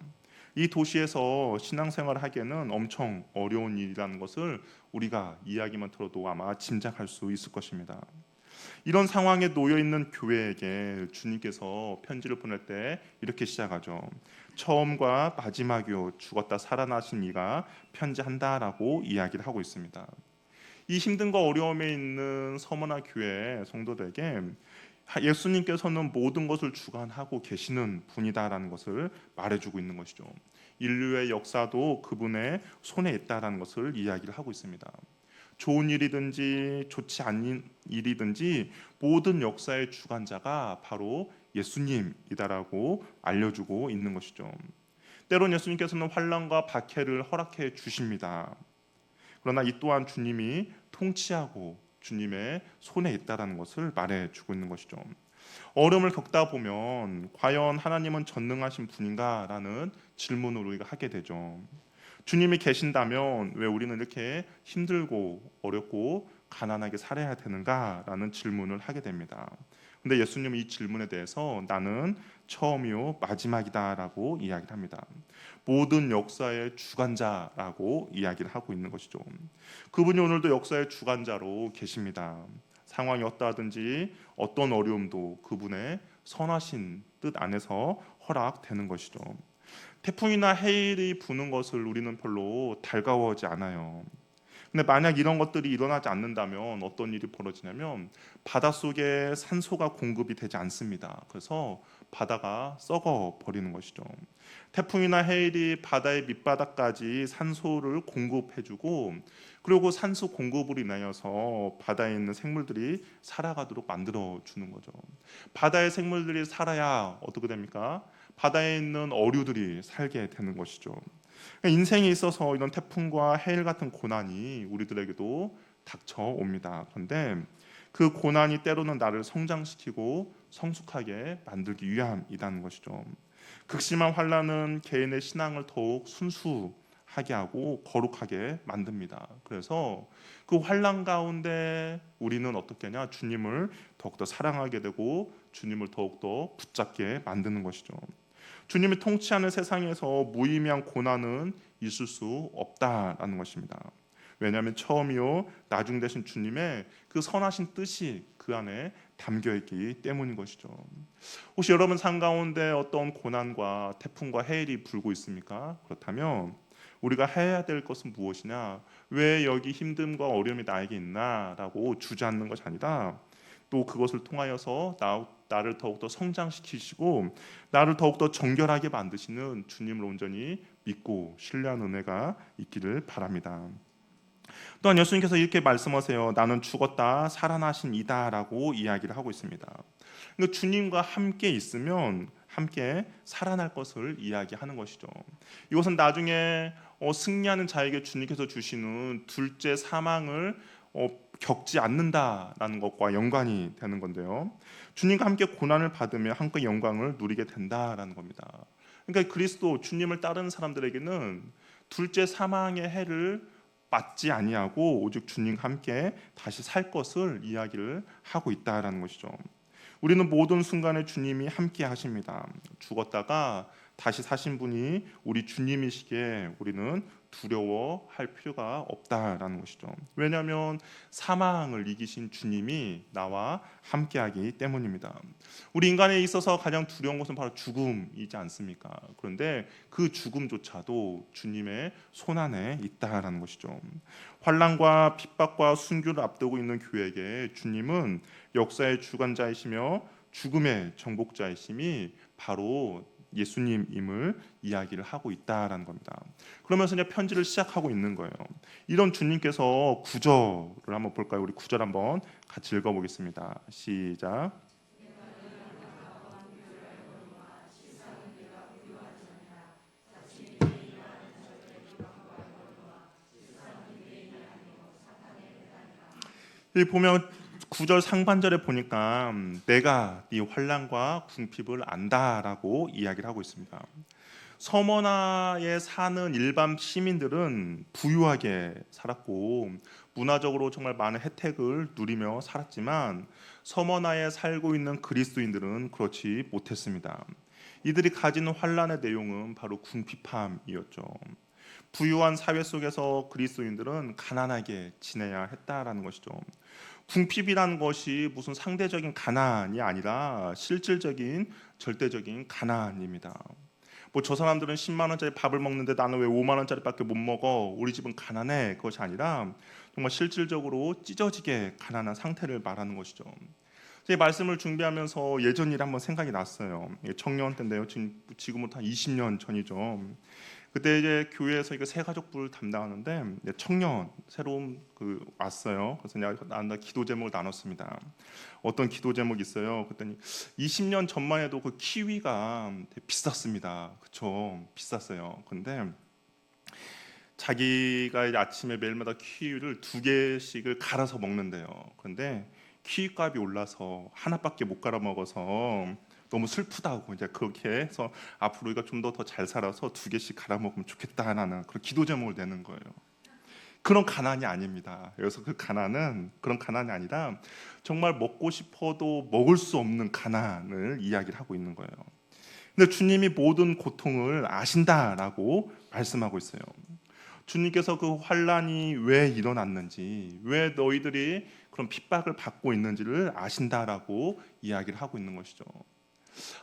이 도시에서 신앙생활을 하기에는 엄청 어려운 일이라는 것을 우리가 이야기만 들어도 아마 짐작할 수 있을 것입니다. 이런 상황에 놓여 있는 교회에게 주님께서 편지를 보낼 때 이렇게 시작하죠. 처음과 마지막이요 죽었다 살아나신 이가 편지한다라고 이야기를 하고 있습니다. 이 힘든과 어려움에 있는 서머나 교회 성도들에게 예수님께서는 모든 것을 주관하고 계시는 분이다라는 것을 말해주고 있는 것이죠. 인류의 역사도 그분의 손에 있다라는 것을 이야기를 하고 있습니다. 좋은 일이든지 좋지 않은 일이든지 모든 역사의 주관자가 바로 예수님이다라고 알려주고 있는 것이죠. 때론 예수님께서는 환난과 박해를 허락해 주십니다. 그러나 이 또한 주님이 통치하고 주님의 손에 있다라는 것을 말해주고 있는 것이죠. 어려움을 겪다 보면 과연 하나님은 전능하신 분인가라는 질문을 우리가 하게 되죠. 주님이 계신다면 왜 우리는 이렇게 힘들고 어렵고 가난하게 살아야 되는가라는 질문을 하게 됩니다. 근데 예수님은 이 질문에 대해서 나는 처음이요 마지막이다라고 이야기를 합니다. 모든 역사의 주관자라고 이야기를 하고 있는 것이죠. 그분이 오늘도 역사의 주관자로 계십니다. 상황이 어떠하든지 어떤 어려움도 그분의 선하신 뜻 안에서 허락되는 것이죠. 태풍이나 해일이 부는 것을 우리는 별로 달가워하지 않아요. 근데 만약 이런 것들이 일어나지 않는다면 어떤 일이 벌어지냐면 바닷속에 산소가 공급이 되지 않습니다. 그래서 바다가 썩어 버리는 것이죠. 태풍이나 해일이 바다의 밑바닥까지 산소를 공급해주고 그리고 산소 공급으로 인하여서 바다에 있는 생물들이 살아가도록 만들어 주는 거죠. 바다의 생물들이 살아야 어떻게 됩니까? 바다에 있는 어류들이 살게 되는 것이죠. 인생에 있어서 이런 태풍과 해일 같은 고난이 우리들에게도 닥쳐옵니다. 그런데 그 고난이 때로는 나를 성장시키고 성숙하게 만들기 위함이라는 것이죠. 극심한 환난은 개인의 신앙을 더욱 순수하게 하고 거룩하게 만듭니다. 그래서 그 환난 가운데 우리는 어떻게 하냐? 주님을 더욱더 사랑하게 되고 주님을 더욱더 붙잡게 만드는 것이죠. 주님이 통치하는 세상에서 무의미한 고난은 있을 수 없다라는 것입니다. 왜냐하면 처음이요 나중 되신 주님의 그 선하신 뜻이 그 안에 담겨 있기 때문인 것이죠. 혹시 여러분 삶 가운데 어떤 고난과 태풍과 해일이 불고 있습니까? 그렇다면 우리가 해야 될 것은 무엇이냐? 왜 여기 힘듦과 어려움이 나에게 있나라고 주저앉는 것이 아니라 또 그것을 통하여서 나를 더욱더 성장시키시고 나를 더욱더 정결하게 만드시는 주님을 온전히 믿고 신뢰하는 은혜가 있기를 바랍니다. 또한 예수님께서 이렇게 말씀하세요. 나는 죽었다 살아나심이다라고 이야기를 하고 있습니다. 그러니까 주님과 함께 있으면 함께 살아날 것을 이야기하는 것이죠. 이것은 나중에 승리하는 자에게 주님께서 주시는 둘째 사망을 겪지 않는다라는 것과 연관이 되는 건데요. 주님과 함께 고난을 받으며 함께 영광을 누리게 된다라는 겁니다. 그러니까 그리스도 주님을 따르는 사람들에게는 둘째 사망의 해를 맞지 아니하고 오직 주님과 함께 다시 살 것을 이야기를 하고 있다라는 것이죠. 우리는 모든 순간에 주님이 함께 하십니다. 죽었다가 다시 사신 분이 우리 주님이시기에 우리는 두려워할 필요가 없다라는 것이죠. 왜냐하면 사망을 이기신 주님이 나와 함께하기 때문입니다. 우리 인간에 있어서 가장 두려운 것은 바로 죽음이지 않습니까? 그런데 그 죽음조차도 주님의 손안에 있다라는 것이죠. 환난과 핍박과 순교를 앞두고 있는 교회에게 주님은 역사의 주관자이시며 죽음의 정복자이심이 바로 예수님임을 이야기를 하고 있다라는 겁니다. 그러면서 이제 편지를 시작하고 있는 거예요. 이런 주님께서 구절을 한번 볼까요? 우리 구절 한번 같이 읽어보겠습니다. 시작. 여기 보면 9절 상반절에 보니까 내가 네 환난과 궁핍을 안다라고 이야기를 하고 있습니다. 서머나에 사는 일반 시민들은 부유하게 살았고 문화적으로 정말 많은 혜택을 누리며 살았지만 서머나에 살고 있는 그리스도인들은 그렇지 못했습니다. 이들이 가진 환난의 내용은 바로 궁핍함이었죠. 부유한 사회 속에서 그리스도인들은 가난하게 지내야 했다라는 것이죠. 궁핍이라는 것이 무슨 상대적인 가난이 아니라 실질적인 절대적인 가난입니다. 뭐 저 사람들은 10만 원짜리 밥을 먹는데 나는 왜 5만 원짜리밖에 못 먹어? 우리 집은 가난해. 그것이 아니라 정말 실질적으로 찢어지게 가난한 상태를 말하는 것이죠. 제 말씀을 준비하면서 예전 일이 한번 생각이 났어요. 청년 때인데요. 지금부터 한 20년 전이죠. 그때 이제 교회에서 이거 새가족부를 담당하는데 청년 새로운 왔어요. 그래서 내가 기도 제목을 나눴습니다. 어떤 기도 제목이 있어요. 그랬더니 20년 전만 해도 그 키위가 되게 비쌌습니다. 그렇죠? 비쌌어요. 근데 자기가 이제 아침에 매일마다 키위를 2개씩을 갈아서 먹는데요. 그런데 키위 값이 올라서 하나밖에 못 갈아 먹어서 너무 슬프다고 이제 그렇게 해서 앞으로 우리가 좀 더 잘 살아서 2개씩 갈아 먹으면 좋겠다라는 그런 기도 제목을 내는 거예요. 그런 가난이 아닙니다. 그래서 그 가난은 그런 가난이 아니라 정말 먹고 싶어도 먹을 수 없는 가난을 이야기를 하고 있는 거예요. 근데 주님이 모든 고통을 아신다라고 말씀하고 있어요. 주님께서 그 환난이 왜 일어났는지, 왜 너희들이 그런 핍박을 받고 있는지를 아신다라고 이야기를 하고 있는 것이죠.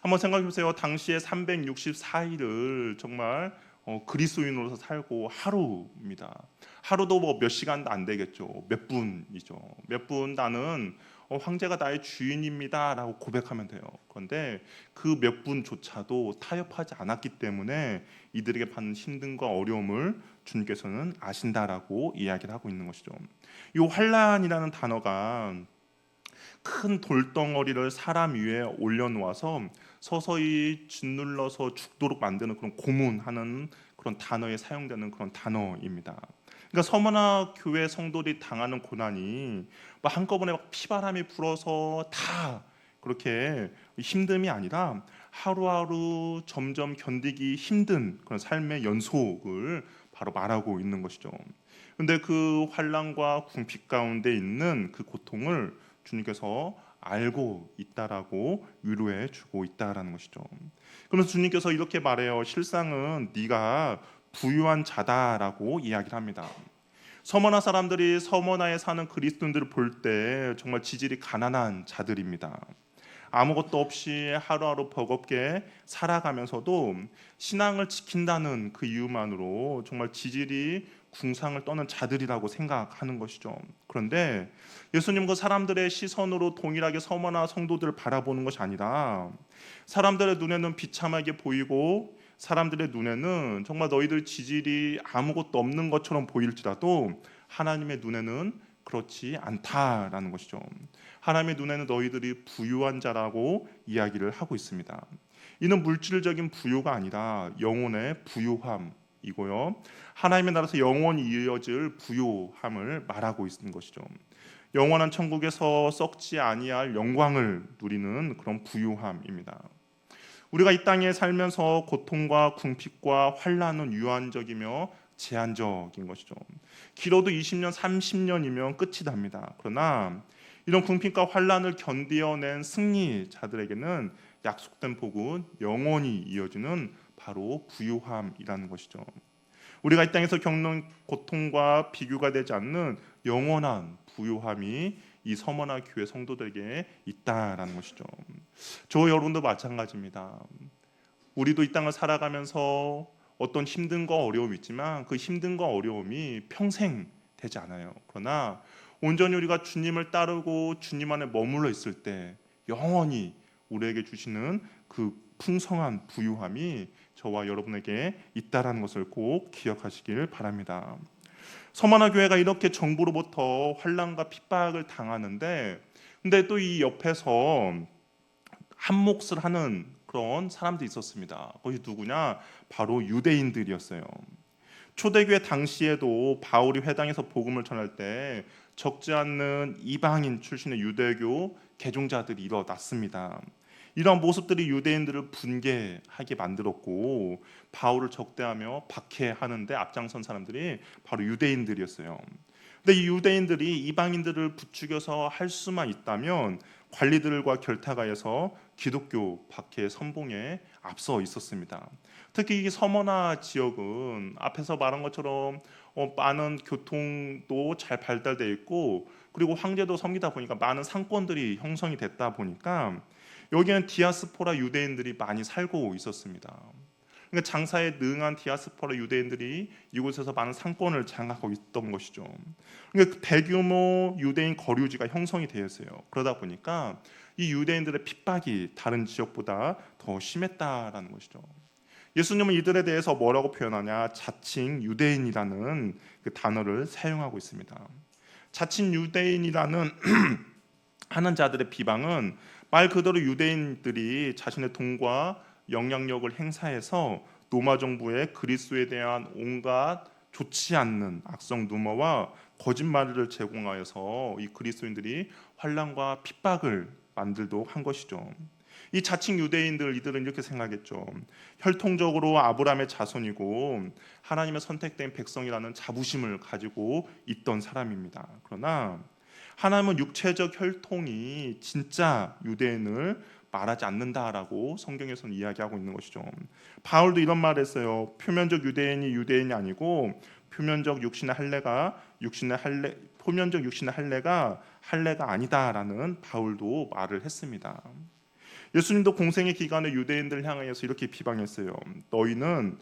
한번 생각해 보세요. 당시에 364일을 정말 그리스도인으로서 살고 하루입니다. 하루도 뭐 몇 시간도 안 되겠죠. 몇 분이죠. 몇 분 나는 황제가 나의 주인입니다라고 고백하면 돼요. 그런데 그 몇 분조차도 타협하지 않았기 때문에 이들에게 받는 힘듦과 어려움을 주님께서는 아신다라고 이야기를 하고 있는 것이죠. 이 환난이라는 단어가 큰 돌덩어리를 사람 위에 올려놓아서 서서히 짓눌러서 죽도록 만드는 그런 고문하는 그런 단어에 사용되는 그런 단어입니다. 그러니까 서머나 교회 성도들이 당하는 고난이 한꺼번에 피바람이 불어서 다 그렇게 힘듦이 아니라 하루하루 점점 견디기 힘든 그런 삶의 연속을 바로 말하고 있는 것이죠. 그런데 그 환난과 궁핍 가운데 있는 그 고통을 주님께서 알고 있다라고 위로해 주고 있다라는 것이죠. 그러면서 주님께서 이렇게 말해요. 실상은 네가 부유한 자다라고 이야기를 합니다. 서머나 사람들이 서머나에 사는 그리스도인들을 볼 때 정말 지질이 가난한 자들입니다. 아무것도 없이 하루하루 버겁게 살아가면서도 신앙을 지킨다는 그 이유만으로 정말 지질이 궁상을 떠는 자들이라고 생각하는 것이죠. 그런데 예수님 그 사람들의 시선으로 동일하게 서머나 성도들을 바라보는 것이 아니라 사람들의 눈에는 비참하게 보이고 사람들의 눈에는 정말 너희들 지질이 아무것도 없는 것처럼 보일지라도 하나님의 눈에는 그렇지 않다라는 것이죠. 하나님의 눈에는 너희들이 부유한 자라고 이야기를 하고 있습니다. 이는 물질적인 부유가 아니라 영혼의 부유함이고요. 하나님의 나라에서 영원히 이어질 부유함을 말하고 있는 것이죠. 영원한 천국에서 썩지 아니할 영광을 누리는 그런 부유함입니다. 우리가 이 땅에 살면서 고통과 궁핍과 환난은 유한적이며 제한적인 것이죠. 길어도 20년, 30년이면 끝이 납니다. 그러나 이런 궁핍과 환난을 견디어낸 승리자들에게는 약속된 복은 영원히 이어지는 바로 부유함이라는 것이죠. 우리가 이 땅에서 겪는 고통과 비교가 되지 않는 영원한 부유함이 이 서머나 교회 성도들에게 있다라는 것이죠. 저 여러분도 마찬가지입니다. 우리도 이 땅을 살아가면서 어떤 힘든과 어려움이 있지만 그 힘든과 어려움이 평생 되지 않아요. 그러나 온전히 우리가 주님을 따르고 주님 안에 머물러 있을 때 영원히 우리에게 주시는 그 풍성한 부유함이 저와 여러분에게 있다라는 것을 꼭 기억하시길 바랍니다. 서머나 교회가 이렇게 정부로부터 환난과 핍박을 당하는데, 근데 또 이 옆에서 한 몫을 하는 그런 사람들이 있었습니다. 그것이 누구냐? 바로 유대인들이었어요. 초대교회 당시에도 바울이 회당에서 복음을 전할 때 적지 않는 이방인 출신의 유대교 개종자들이 일어났습니다. 이러한 모습들이 유대인들을 분개하게 만들었고 바울을 적대하며 박해하는데 앞장선 사람들이 바로 유대인들이었어요. 근데 이 유대인들이 이방인들을 부추겨서 할 수만 있다면 관리들과 결탁하여서 기독교 박해 선봉에 앞서 있었습니다. 특히 이 서머나 지역은 앞에서 말한 것처럼 많은 교통도 잘 발달되어 있고 그리고 황제도 섬기다 보니까 많은 상권들이 형성이 됐다 보니까 여기는 디아스포라 유대인들이 많이 살고 있었습니다. 그러니까 장사에 능한 디아스포라 유대인들이 이곳에서 많은 상권을 장악하고 있던 것이죠. 그러니까 대규모 유대인 거류지가 형성이 되었어요. 그러다 보니까 이 유대인들의 핍박이 다른 지역보다 더 심했다라는 것이죠. 예수님은 이들에 대해서 뭐라고 표현하냐? 자칭 유대인이라는 그 단어를 사용하고 있습니다. 자칭 유대인이라는 하는 자들의 비방은 말 그대로 유대인들이 자신의 돈과 영향력을 행사해서 로마 정부의 그리스도에 대한 온갖 좋지 않는 악성 루머와 거짓말을 제공하여서 이 그리스도인들이 환난과 핍박을 만들도록 한 것이죠. 이 자칭 유대인들 이들은 이렇게 생각했죠. 혈통적으로 아브라함의 자손이고 하나님의 선택된 백성이라는 자부심을 가지고 있던 사람입니다. 그러나 하나님은 육체적 혈통이 진짜 유대인을 말하지 않는다라고 성경에서는 이야기하고 있는 것이죠. 바울도 이런 말을 했어요. 표면적 유대인이 아니고 표면적 육신의 할례가 할례가 아니다라는 바울도 말을 했습니다. 예수님도 공생의 기간에 유대인들을 향하여서 이렇게 비방했어요. 너희는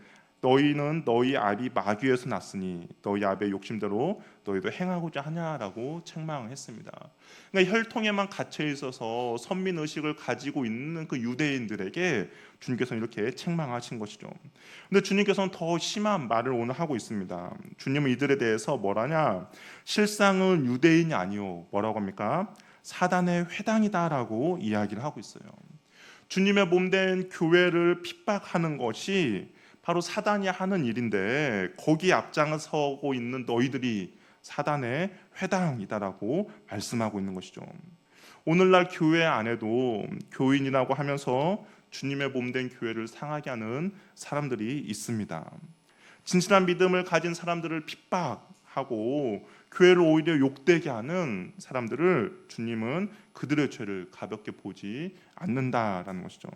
너희 아비 마귀에서 났으니 너희 아비의 욕심대로 너희도 행하고자 하냐라고 책망했습니다. 그러니까 혈통에만 갇혀 있어서 선민 의식을 가지고 있는 그 유대인들에게 주님께서는 이렇게 책망하신 것이죠. 근데 주님께서는 더 심한 말을 오늘 하고 있습니다. 주님은 이들에 대해서 뭐라냐? 실상은 유대인이 아니요. 뭐라고 합니까? 사단의 회당이다라고 이야기를 하고 있어요. 주님의 몸된 교회를 핍박하는 것이 바로 사단이 하는 일인데 거기에 앞장서고 있는 너희들이 사단의 회당이다라고 말씀하고 있는 것이죠. 오늘날 교회 안에도 교인이라고 하면서 주님의 몸된 교회를 상하게 하는 사람들이 있습니다. 진실한 믿음을 가진 사람들을 핍박하고 교회를 오히려 욕되게 하는 사람들을 주님은 그들의 죄를 가볍게 보지 않는다라는 것이죠.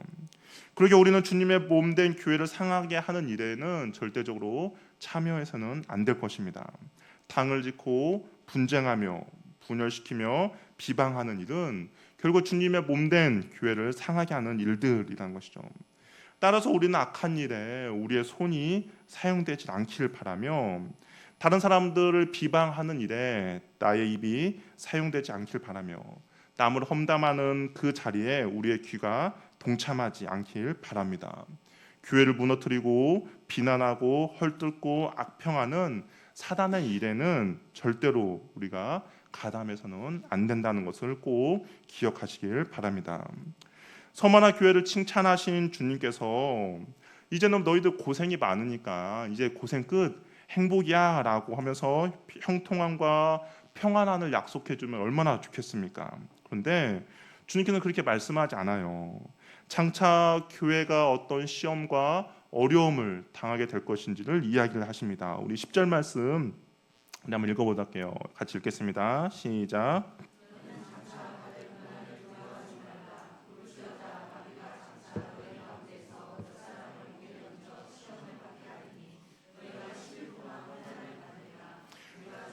그러게 우리는 주님의 몸된 교회를 상하게 하는 일에는 절대적으로 참여해서는 안 될 것입니다. 당을 짓고 분쟁하며 분열시키며 비방하는 일은 결국 주님의 몸된 교회를 상하게 하는 일들이라는 것이죠. 따라서 우리는 악한 일에 우리의 손이 사용되지 않기를 바라며 다른 사람들을 비방하는 일에 나의 입이 사용되지 않길 바라며 남을 험담하는 그 자리에 우리의 귀가 동참하지 않길 바랍니다. 교회를 무너뜨리고 비난하고 헐뜯고 악평하는 사단의 일에는 절대로 우리가 가담해서는 안 된다는 것을 꼭 기억하시길 바랍니다. 서머나 교회를 칭찬하신 주님께서 이제는 너희들 고생이 많으니까 이제 고생 끝, 행복이야 라고 하면서 형통함과 평안함을 약속해 주면 얼마나 좋겠습니까? 그런데 주님께서는 그렇게 말씀하지 않아요. 장차 교회가 어떤 시험과 어려움을 당하게 될 것인지를 이야기를 하십니다. 우리 10절 말씀 우리 한번 읽어보도록 할게요. 같이 읽겠습니다. 시작.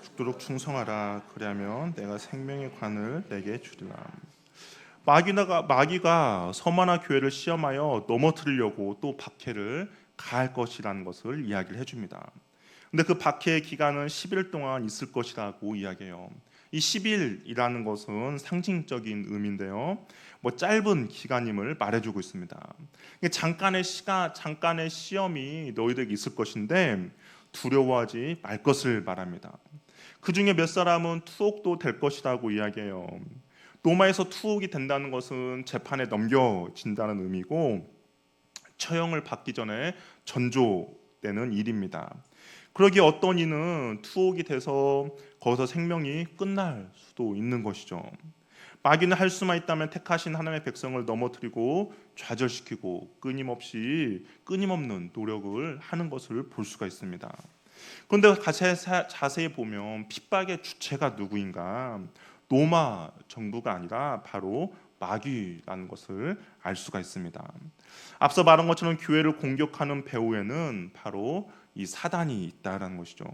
죽도록 충성하라. 그리하면 내가 생명의 관을 내게 주리라. 마귀가 서머나 교회를 시험하여 넘어뜨리려고 또 박해를 가할 것이라는 것을 이야기를 해줍니다. 근데 그 박해의 기간은 10일 동안 있을 것이라고 이야기해요. 이 10일이라는 것은 상징적인 의미인데요. 짧은 기간임을 말해주고 있습니다. 잠깐의 시간, 잠깐의 시험이 너희들에게 있을 것인데 두려워하지 말 것을 말합니다. 그 중에 몇 사람은 투옥도 될 것이라고 이야기해요. 로마에서 투옥이 된다는 것은 재판에 넘겨진다는 의미고 처형을 받기 전에 전조되는 일입니다. 그러기에 어떤 이는 투옥이 돼서 거기서 생명이 끝날 수도 있는 것이죠. 마귀는 할 수만 있다면 택하신 하나님의 백성을 넘어뜨리고 좌절시키고 끊임없는 노력을 하는 것을 볼 수가 있습니다. 그런데 자세히 보면 핍박의 주체가 누구인가? 로마 정부가 아니라 바로 마귀라는 것을 알 수가 있습니다. 앞서 말한 것처럼 교회를 공격하는 배후에는 바로 이 사단이 있다라는 것이죠.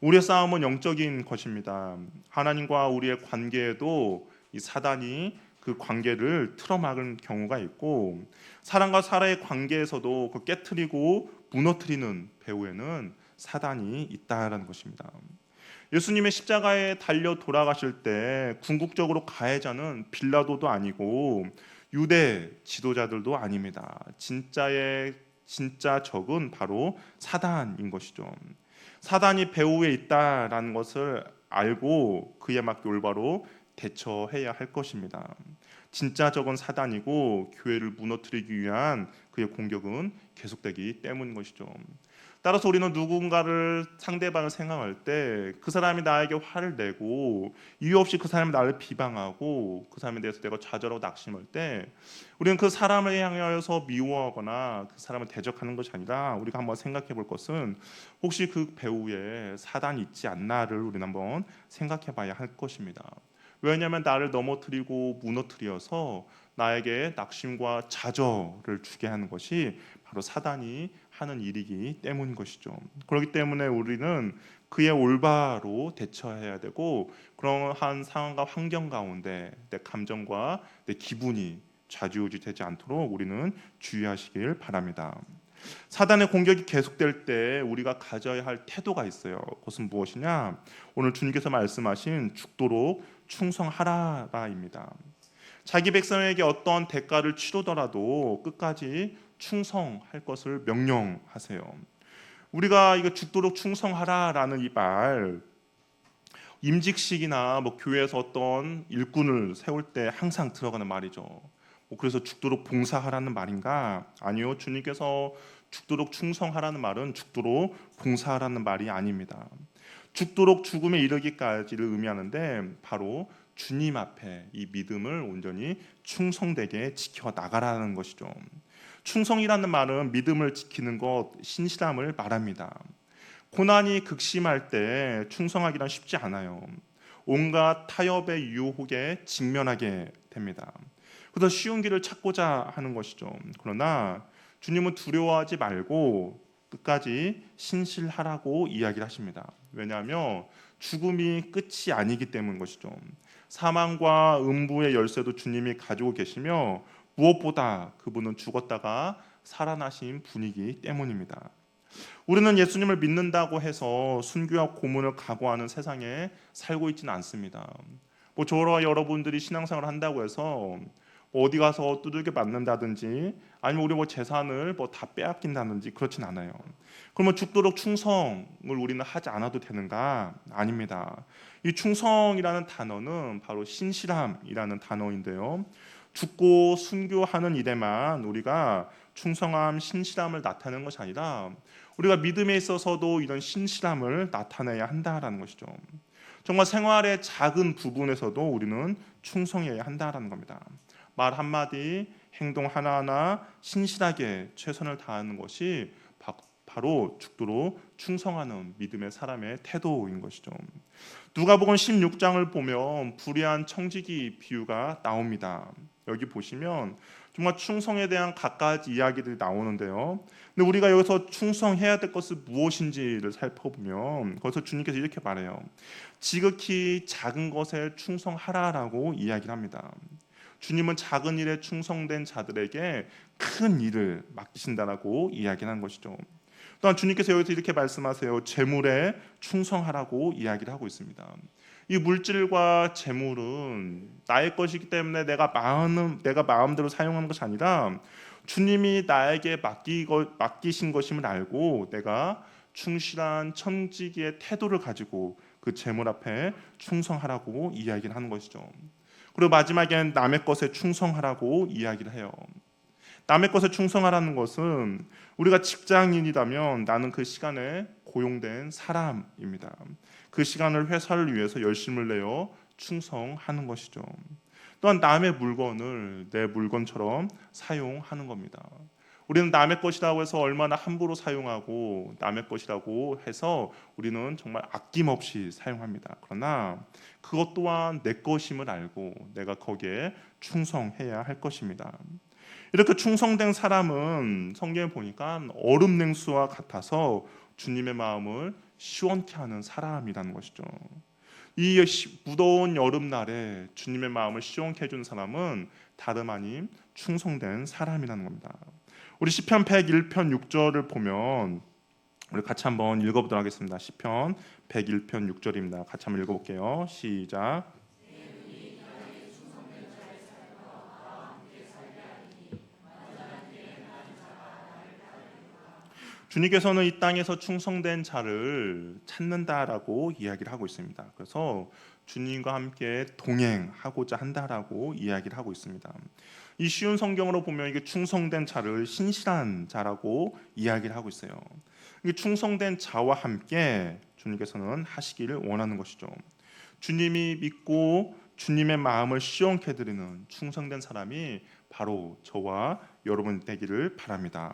우리의 싸움은 영적인 것입니다. 하나님과 우리의 관계에도 이 사단이 그 관계를 틀어막은 경우가 있고 사람과 사람의 관계에서도 그 깨트리고 무너뜨리는 배후에는 사단이 있다라는 것입니다. 예수님의 십자가에 달려 돌아가실 때 궁극적으로 가해자는 빌라도도 아니고 유대 지도자들도 아닙니다. 진짜 적은 바로 사단인 것이죠. 사단이 배후에 있다라는 것을 알고 그에 맞게 올바로 대처해야 할 것입니다. 진짜 적은 사단이고 교회를 무너뜨리기 위한 그의 공격은 계속되기 때문인 것이죠. 따라서 우리는 누군가를 상대방을 생각할 때 그 사람이 나에게 화를 내고 이유 없이 그 사람이 나를 비방하고 그 사람에 대해서 내가 좌절하고 낙심할 때 우리는 그 사람을 향하여서 미워하거나 그 사람을 대적하는 것이 아니라 우리가 한번 생각해 볼 것은 혹시 그 배후에 사단이 있지 않나를 우리는 한번 생각해 봐야 할 것입니다. 왜냐하면 나를 넘어뜨리고 무너뜨려서 나에게 낙심과 좌절을 주게 하는 것이 바로 사단이 하는 일이기 때문인 것이죠. 그렇기 때문에 우리는 그에 올바로 대처해야 되고 그러한 상황과 환경 가운데 내 감정과 내 기분이 좌지우지되지 않도록 우리는 주의하시길 바랍니다. 사단의 공격이 계속될 때 우리가 가져야 할 태도가 있어요. 그것은 무엇이냐? 오늘 주님께서 말씀하신 죽도록 충성하라입니다. 자기 백성에게 어떤 대가를 치르더라도 끝까지 충성할 것을 명령하세요. 우리가 이거 죽도록 충성하라라는 이 말, 임직식이나 교회에서 어떤 일꾼을 세울 때 항상 들어가는 말이죠. 그래서 죽도록 봉사하라는 말인가? 아니요. 주님께서 죽도록 충성하라는 말은 죽도록 봉사하라는 말이 아닙니다. 죽도록 죽음에 이르기까지를 의미하는데 바로 주님 앞에 이 믿음을 온전히 충성되게 지켜 나가라는 것이죠. 충성이라는 말은 믿음을 지키는 것, 신실함을 말합니다. 고난이 극심할 때 충성하기란 쉽지 않아요. 온갖 타협의 유혹에 직면하게 됩니다. 그래서 쉬운 길을 찾고자 하는 것이죠. 그러나 주님은 두려워하지 말고 끝까지 신실하라고 이야기를 하십니다. 왜냐하면 죽음이 끝이 아니기 때문인 것이죠. 사망과 음부의 열쇠도 주님이 가지고 계시며 무엇보다 그분은 죽었다가 살아나신 분이기 때문입니다. 우리는 예수님을 믿는다고 해서 순교와 고문을 각오하는 세상에 살고 있지는 않습니다. 저와 여러분들이 신앙생활을 한다고 해서 뭐 어디 가서 두들겨 맞는다든지 아니면 우리 뭐 재산을 뭐 다 빼앗긴다든지 그렇진 않아요. 그러면 죽도록 충성을 우리는 하지 않아도 되는가? 아닙니다. 이 충성이라는 단어는 바로 신실함이라는 단어인데요. 죽고 순교하는 일에만 우리가 충성함, 신실함을 나타내는 것이 아니라 우리가 믿음에 있어서도 이런 신실함을 나타내야 한다라는 것이죠. 정말 생활의 작은 부분에서도 우리는 충성해야 한다라는 겁니다. 말 한마디, 행동 하나하나 신실하게 최선을 다하는 것이 바로 죽도록 충성하는 믿음의 사람의 태도인 것이죠. 누가복음 16장을 보면 불의한 청지기 비유가 나옵니다. 여기 보시면 정말 충성에 대한 갖가지 이야기들이 나오는데요. 근데 우리가 여기서 충성해야 될 것은 무엇인지를 살펴보면 거기서 주님께서 이렇게 말해요. 지극히 작은 것에 충성하라라고 이야기를 합니다. 주님은 작은 일에 충성된 자들에게 큰 일을 맡기신다라고 이야기하는 것이죠. 또한 주님께서 여기서 이렇게 말씀하세요. 재물에 충성하라고 이야기를 하고 있습니다. 이 물질과 재물은 나의 것이기 때문에 내가 마음대로 사용하는 것이 아니라 주님이 나에게 맡기신 것임을 알고 내가 충실한 청지기의 태도를 가지고 그 재물 앞에 충성하라고 이야기를 하는 것이죠. 그리고 마지막엔 남의 것에 충성하라고 이야기를 해요. 남의 것에 충성하라는 것은 우리가 직장인이라면 나는 그 시간에 고용된 사람입니다. 그 시간을 회사를 위해서 열심을 내어 충성하는 것이죠. 또한 남의 물건을 내 물건처럼 사용하는 겁니다. 우리는 남의 것이라고 해서 얼마나 함부로 사용하고 남의 것이라고 해서 우리는 정말 아낌없이 사용합니다. 그러나 그것 또한 내 것임을 알고 내가 거기에 충성해야 할 것입니다. 이렇게 충성된 사람은 성경에 보니까 얼음 냉수와 같아서 주님의 마음을 시원케 하는 사람이라는 것이죠. 이 무더운 여름날에 주님의 마음을 시원케 해준 사람은 다름 아닌 충성된 사람이라는 겁니다. 우리 시편 101편 6절을 보면 우리 같이 한번 읽어보도록 하겠습니다. 시편 101편 6절입니다. 같이 한번 읽어볼게요. 시작. 주님께서는 이 땅에서 충성된 자를 찾는다라고 이야기를 하고 있습니다. 그래서 주님과 함께 동행하고자 한다라고 이야기를 하고 있습니다. 이 쉬운 성경으로 보면 이게 충성된 자를 신실한 자라고 이야기를 하고 있어요. 이게 충성된 자와 함께 주님께서는 하시기를 원하는 것이죠. 주님이 믿고 주님의 마음을 시원케 해드리는 충성된 사람이 바로 저와 여러분 되기를 바랍니다.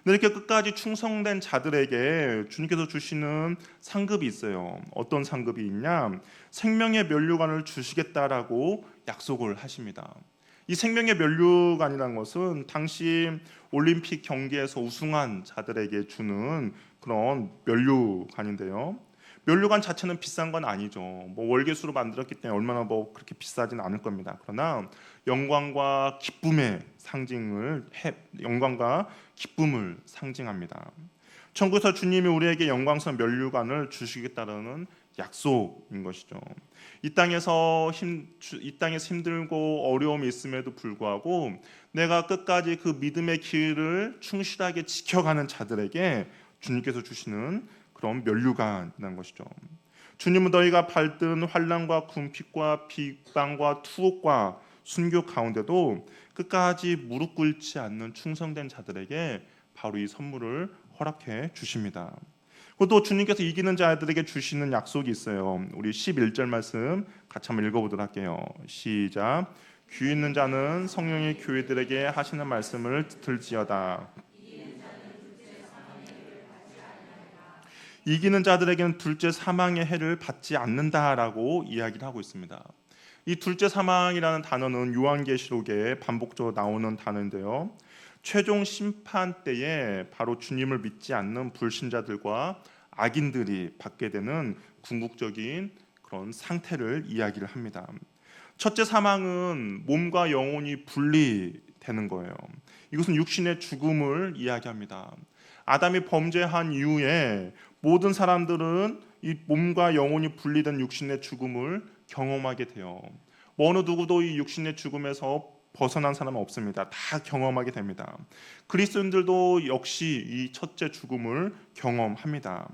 이렇게 끝까지 충성된 자들에게 주님께서 주시는 상급이 있어요. 어떤 상급이 있냐? 생명의 면류관을 주시겠다라고 약속을 하십니다. 이 생명의 면류관이라는 것은 당시 올림픽 경기에서 우승한 자들에게 주는 그런 면류관인데요. 면류관 자체는 비싼 건 아니죠. 뭐 월계수로 만들었기 때문에 얼마나 뭐 그렇게 비싸진 않을 겁니다. 그러나 영광과 기쁨의 영광과 기쁨을 상징합니다. 천국에서 주님이 우리에게 영광스러운 면류관을 주시겠다는 약속인 것이죠. 이 땅에서 힘들고 어려움이 있음에도 불구하고 내가 끝까지 그 믿음의 길을 충실하게 지켜가는 자들에게 주님께서 주시는 그런 면류관이라는 것이죠. 주님은 너희가 밟든 환난과 궁핍과 비방과 투옥과 순교 가운데도 끝까지 무릎 꿇지 않는 충성된 자들에게 바로 이 선물을 허락해 주십니다. 또 주님께서 이기는 자들에게 주시는 약속이 있어요. 우리 11절 말씀 같이 한번 읽어보도록 할게요. 시작. 귀 있는 자는 성령이 교회들에게 하시는 말씀을 들지어다. 이기는 자들에게는 둘째 사망의 해를 받지 않는다라고 이야기를 하고 있습니다. 이 둘째 사망이라는 단어는 요한계시록에 반복적으로 나오는 단어인데요. 최종 심판 때에 바로 주님을 믿지 않는 불신자들과 악인들이 받게 되는 궁극적인 그런 상태를 이야기를 합니다. 첫째 사망은 몸과 영혼이 분리되는 거예요. 이것은 육신의 죽음을 이야기합니다. 아담이 범죄한 이후에 모든 사람들은 이 몸과 영혼이 분리된 육신의 죽음을 경험하게 돼요. 어느 누구도 이 육신의 죽음에서 벗어난 사람은 없습니다. 다 경험하게 됩니다. 그리스도인들도 역시 이 첫째 죽음을 경험합니다.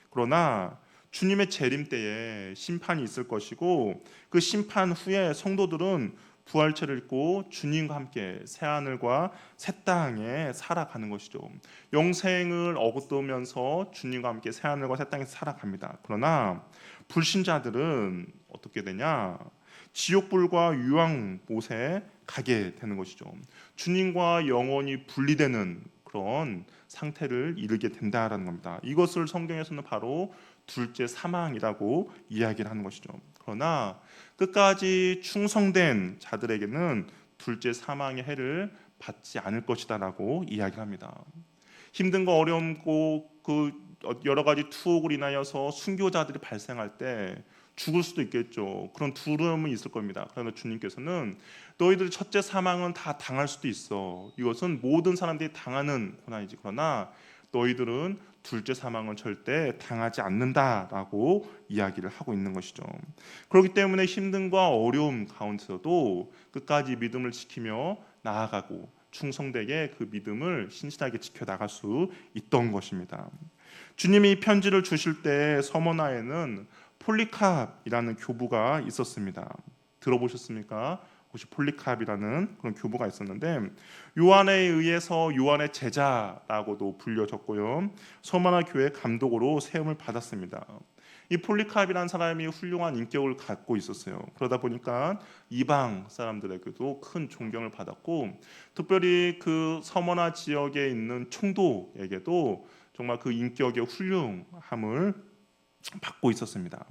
그러나 주님의 재림 때에 심판이 있을 것이고 그 심판 후에 성도들은 부활체를 입고 주님과 함께 새하늘과 새 땅에 살아가는 것이죠. 영생을 얻으면서 주님과 함께 새하늘과 새 땅에서 살아갑니다. 그러나 불신자들은 어떻게 되냐? 지옥불과 유황못에 가게 되는 것이죠. 주님과 영원히 분리되는 그런 상태를 이르게 된다라는 겁니다. 이것을 성경에서는 바로 둘째 사망이라고 이야기를 하는 것이죠. 그러나 끝까지 충성된 자들에게는 둘째 사망의 해를 받지 않을 것이다라고 이야기를 합니다. 힘든 거 어려움고 그 여러 가지 투옥을 인하여서 순교자들이 발생할 때 죽을 수도 있겠죠. 그런 두려움은 있을 겁니다. 그러나 주님께서는 너희들의 첫째 사망은 다 당할 수도 있어. 이것은 모든 사람들이 당하는 고난이지. 그러나 너희들은 둘째 사망은 절대 당하지 않는다라고 이야기를 하고 있는 것이죠. 그렇기 때문에 힘듦과 어려움 가운데서도 끝까지 믿음을 지키며 나아가고 충성되게 그 믿음을 신실하게 지켜나갈 수 있던 것입니다. 주님이 편지를 주실 때 서머나에는 폴리캅이라는 교부가 있었습니다. 들어보셨습니까? 혹시 폴리캅이라는 그런 교부가 있었는데 요한에 의해서 요한의 제자라고도 불려졌고요. 서머나 교회 감독으로 세움을 받았습니다. 이 폴리캅이라는 사람이 훌륭한 인격을 갖고 있었어요. 그러다 보니까 이방 사람들에게도 큰 존경을 받았고 특별히 그 서머나 지역에 있는 총독에게도 정말 그 인격의 훌륭함을 받고 있었습니다.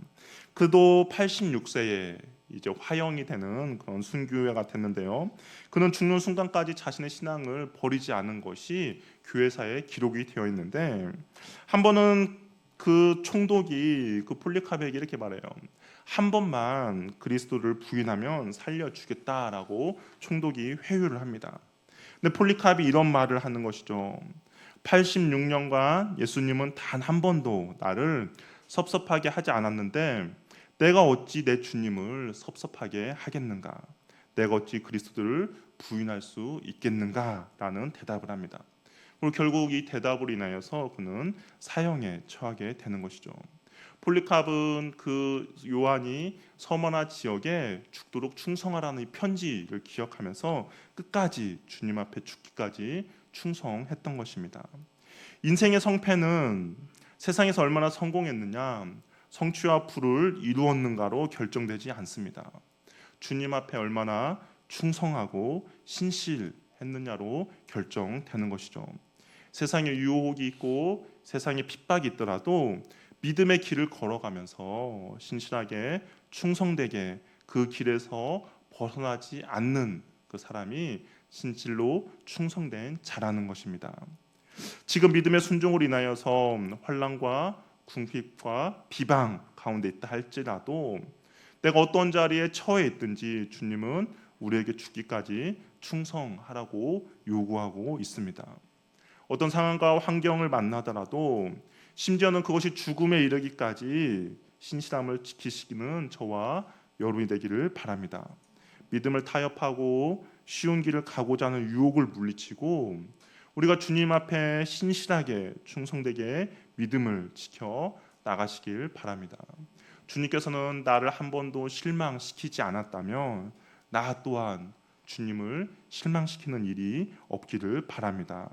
그도 86세에 이제 화형이 되는 그런 순교회가 됐는데요. 그는 죽는 순간까지 자신의 신앙을 버리지 않은 것이 교회사에 기록이 되어 있는데 한 번은 그 총독이 그 폴리캅에게 이렇게 말해요. 한 번만 그리스도를 부인하면 살려주겠다라고 총독이 회유를 합니다. 근데 폴리캅이 이런 말을 하는 것이죠. 86년간 예수님은 단 한 번도 나를 섭섭하게 하지 않았는데 내가 어찌 내 주님을 섭섭하게 하겠는가? 내가 어찌 그리스도를 부인할 수 있겠는가라는 대답을 합니다. 그리고 결국 이 대답으로 인하여서 그는 사형에 처하게 되는 것이죠. 폴리캅은 그 요한이 서머나 지역에 죽도록 충성하라는 이 편지를 기억하면서 끝까지 주님 앞에 죽기까지 충성했던 것입니다. 인생의 성패는 세상에서 얼마나 성공했느냐, 성취와 부를 이루었는가로 결정되지 않습니다. 주님 앞에 얼마나 충성하고 신실했느냐로 결정되는 것이죠. 세상에 유혹이 있고 세상에 핍박이 있더라도 믿음의 길을 걸어가면서 신실하게 충성되게 그 길에서 벗어나지 않는 그 사람이 진실로 충성된 자라는 것입니다. 지금 믿음의 순종으로 인하여서 환난과 궁핍과 비방 가운데 있다 할지라도 내가 어떤 자리에 처해 있든지 주님은 우리에게 죽기까지 충성하라고 요구하고 있습니다. 어떤 상황과 환경을 만나더라도 심지어는 그것이 죽음에 이르기까지 신실함을 지키시기는 저와 여러분이 되기를 바랍니다. 믿음을 타협하고 쉬운 길을 가고자 하는 유혹을 물리치고 우리가 주님 앞에 신실하게 충성되게 믿음을 지켜 나가시길 바랍니다. 주님께서는 나를 한 번도 실망시키지 않았다면 나 또한 주님을 실망시키는 일이 없기를 바랍니다.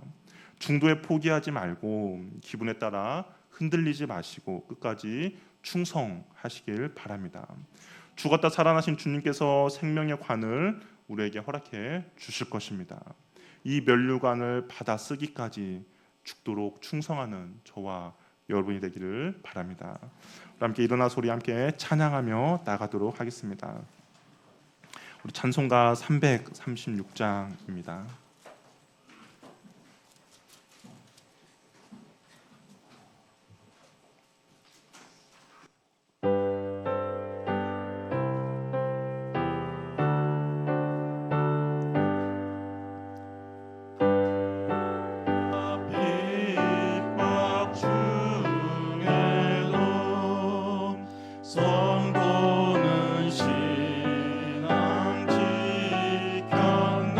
중도에 포기하지 말고 기분에 따라 흔들리지 마시고 끝까지 충성하시길 바랍니다. 죽었다 살아나신 주님께서 생명의 관을 우리에게 허락해 주실 것입니다. 이 면류관을 받아 쓰기까지 죽도록 충성하는 저와 여러분이 되기를 바랍니다. 함께 일어나서 우리 함께 찬양하며 나가도록 하겠습니다. 우리 찬송가 336장입니다. 성도는 신앙 지켰네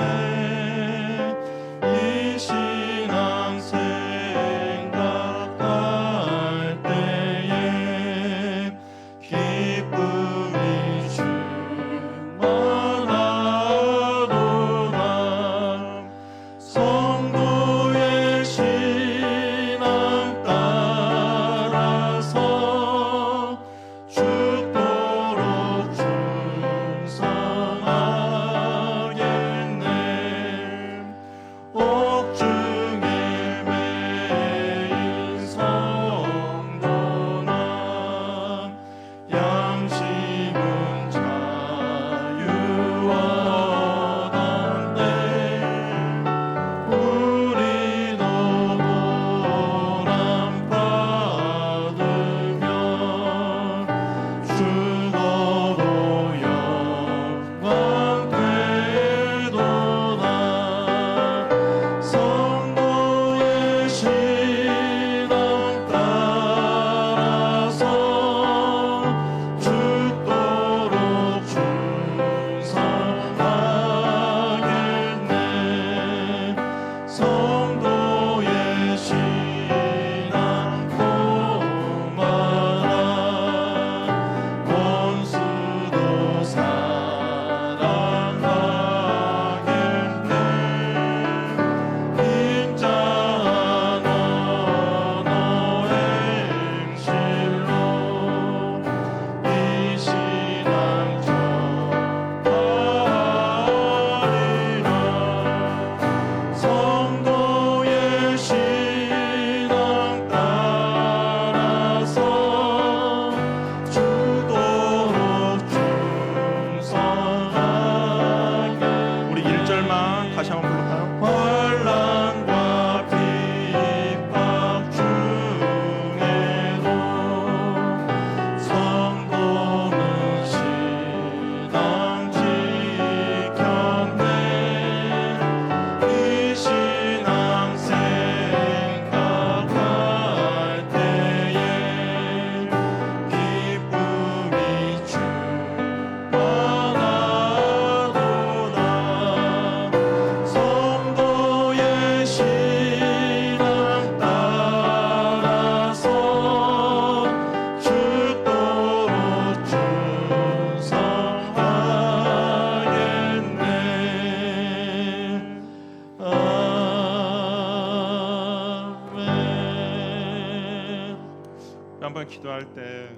한번 기도할 때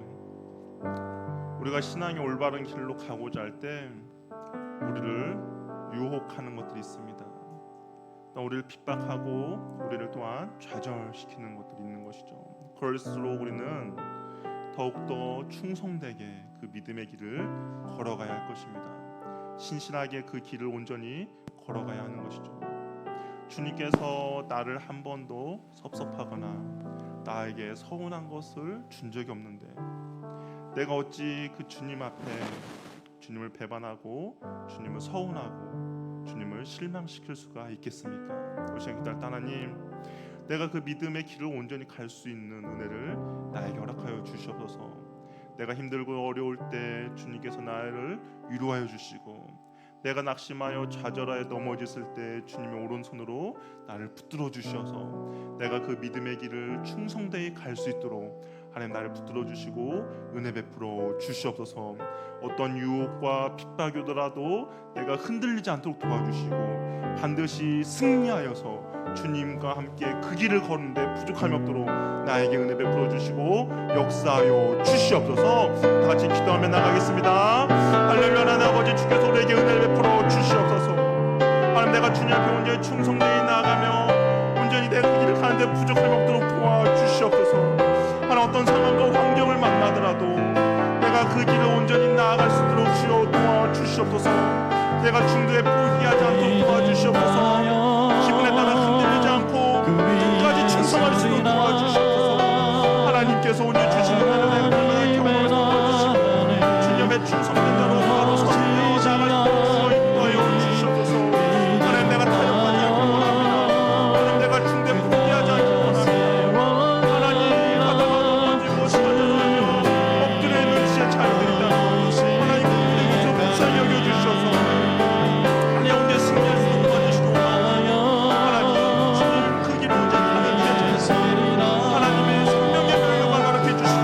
우리가 신앙의 올바른 길로 가고자 할 때 우리를 유혹하는 것들이 있습니다. 또 우리를 핍박하고 우리를 또한 좌절시키는 것들이 있는 것이죠. 그럴수록 우리는 더욱더 충성되게 그 믿음의 길을 걸어가야 할 것입니다. 신실하게 그 길을 온전히 걸어가야 하는 것이죠. 주님께서 나를 한 번도 섭섭하거나 나에게 서운한 것을 준 적이 없는데 내가 어찌 그 주님 앞에 주님을 배반하고 주님을 서운하고 주님을 실망시킬 수가 있겠습니까? 우리 시간 기도할 때 하나님, 내가 그 믿음의 길을 온전히 갈 수 있는 은혜를 나에게 허락하여 주시옵소서. 내가 힘들고 어려울 때 주님께서 나를 위로하여 주시고 내가 낙심하여 좌절하여 넘어졌을 때 주님의 오른손으로 나를 붙들어 주셔서 내가 그 믿음의 길을 충성되게 갈 수 있도록 하나님 나를 붙들어 주시고 은혜 베풀어 주시옵소서. 어떤 유혹과 핍박이 오더라도 내가 흔들리지 않도록 도와주시고 반드시 승리하여서 주님과 함께 그 길을 걷는데 부족함이 없도록 나에게 은혜 베풀어 주시고 역사하여 주시옵소서. 다 같이 기도하며 나가겠습니다. 할렐루야. 하나님 아버지, 주께서 우리에게 은혜를 베풀어 주시옵소서. 하나님, 내가 주님 앞에 온전히 충성되게 나아가며 온전히 내가 그 길을 가는데 부족함이 없도록 도와주시옵소서. 하나님, 어떤 상황과 환경을 만나더라도 내가 그 길을 온전히 나아갈 수 있도록 주여 도와주시옵소서. 내가 중도에 포기하지 않도록 도와주시옵소서. 기분에 따라 흔들리지 않고 끝까지 충성할 수 있도록 도와주시옵소서. 하나님께서 오늘 주시는 은혜를 내가 경험을 도와주시고 주님 앞에 충성된 자로 바로 선되어 나갈 수 있도록 주시옵소서. 하나님, 내가 타협하지 않기 원합니다. 하나님, 내가 중도에 포기하지 않기 원합니다. 하나님, 가다가 넘어지고 좌절하며 엎드려 있는 주의 자녀들이다. 하나님, 그들에게서 무사히 여겨주셔서 하나님 영계 승리할 수 있도록 도와주시고 하나님, 주님 그 길을 온전히 가는 주의 자녀들 하나님의 생명의 명령을 가르쳐 주시고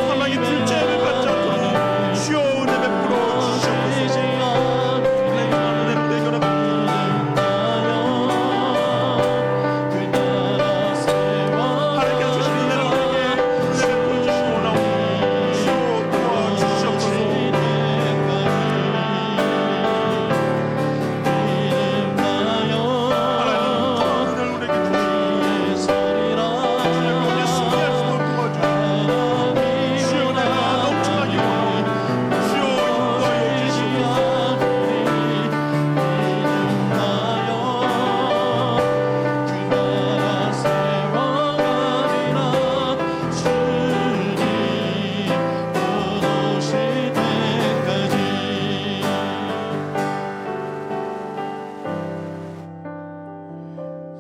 사망의 둘째를 받지 않도록 주여 은혜 베풀어 주시옵소서. 하나님, 은혜를 내겨라. 하나님께서 주신 은혜를 우리에게 은혜 베풀어 주시고 오나오니 주여 도와주시옵소서. 하나님, 은혜를 우리에게 주시고 주님 앞에 승리할 수 있도록 도와주시고 주여 은혜가 넘쳐나기 원하오니 주여 인도하여 주시옵소서.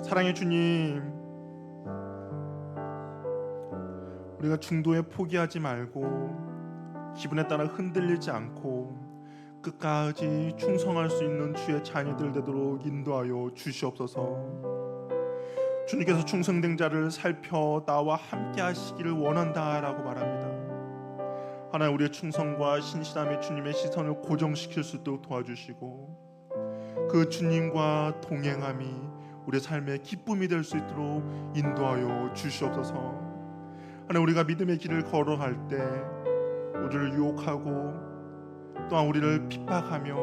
사랑의 주님, 우리가 중도에 포기하지 말고 기분에 따라 흔들리지 않고 끝까지 충성할 수 있는 주의 자녀들 되도록 인도하여 주시옵소서. 주님께서 충성된 자를 살펴 나와 함께 하시기를 원한다라고 말합니다. 하나님, 우리의 충성과 신실함이 주님의 시선을 고정시킬 수 있도록 도와주시고 그 주님과 동행함이 우리의 삶의 기쁨이 될 수 있도록 인도하여 주시옵소서. 하나님, 우리가 믿음의 길을 걸어갈 때 우리를 유혹하고 또한 우리를 핍박하며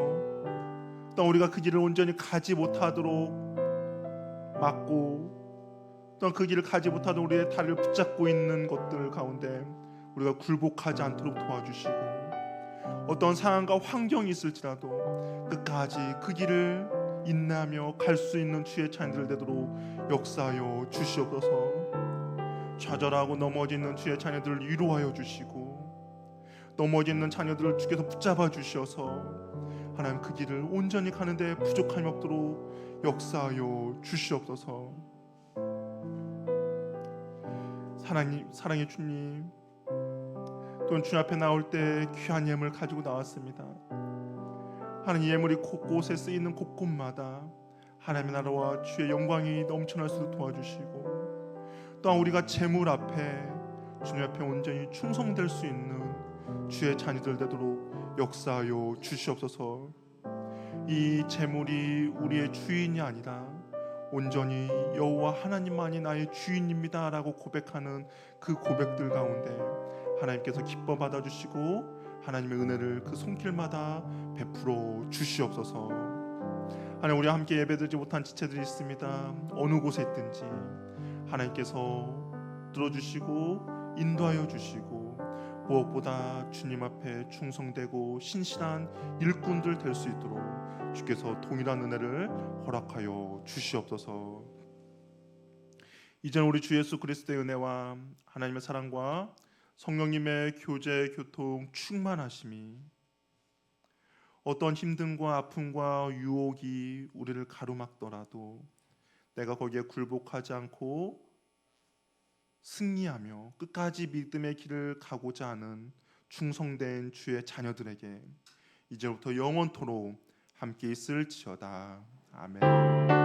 또한 우리가 그 길을 온전히 가지 못하도록 막고 또한 그 길을 가지 못하도록 우리의 다리를 붙잡고 있는 것들 가운데 우리가 굴복하지 않도록 도와주시고 어떤 상황과 환경이 있을지라도 끝까지 그 길을 인내하며 갈 수 있는 주의 자녀들 되도록 역사하여 주시옵소서. 좌절하고 넘어지는 주의 자녀들을 위로하여 주시고 넘어지는 자녀들을 주께서 붙잡아 주셔서 하나님 그 길을 온전히 가는데 부족함이 없도록 역사하여 주시옵소서. 사랑의 주님, 또는 주님 앞에 나올 때 귀한 예물 가지고 나왔습니다. 하나님, 예물이 곳곳에 쓰이는 곳곳마다 하나님의 나라와 주의 영광이 넘쳐날 수 있도록 도와주시고 또한 우리가 재물 앞에 주님 앞에 온전히 충성될 수 있는 주의 자녀들 되도록 역사하여 주시옵소서. 이 재물이 우리의 주인이 아니라 온전히 여호와 하나님만이 나의 주인입니다라고 고백하는 그 고백들 가운데 하나님께서 기뻐 받아주시고 하나님의 은혜를 그 손길마다 베풀어 주시옵소서. 하나님, 우리와 함께 예배드리지 못한 지체들이 있습니다. 어느 곳에 있든지 하나님께서 들어주시고 인도하여 주시고 무엇보다 주님 앞에 충성되고 신실한 일꾼들 될 수 있도록 주께서 동일한 은혜를 허락하여 주시옵소서. 이제는 우리 주 예수 그리스도의 은혜와 하나님의 사랑과 성령님의 교제, 교통, 충만하심이 어떤 힘듦과 아픔과 유혹이 우리를 가로막더라도 내가 거기에 굴복하지 않고 승리하며 끝까지 믿음의 길을 가고자 하는 충성된 주의 자녀들에게 이제부터 영원토록 함께 있을지어다. 아멘.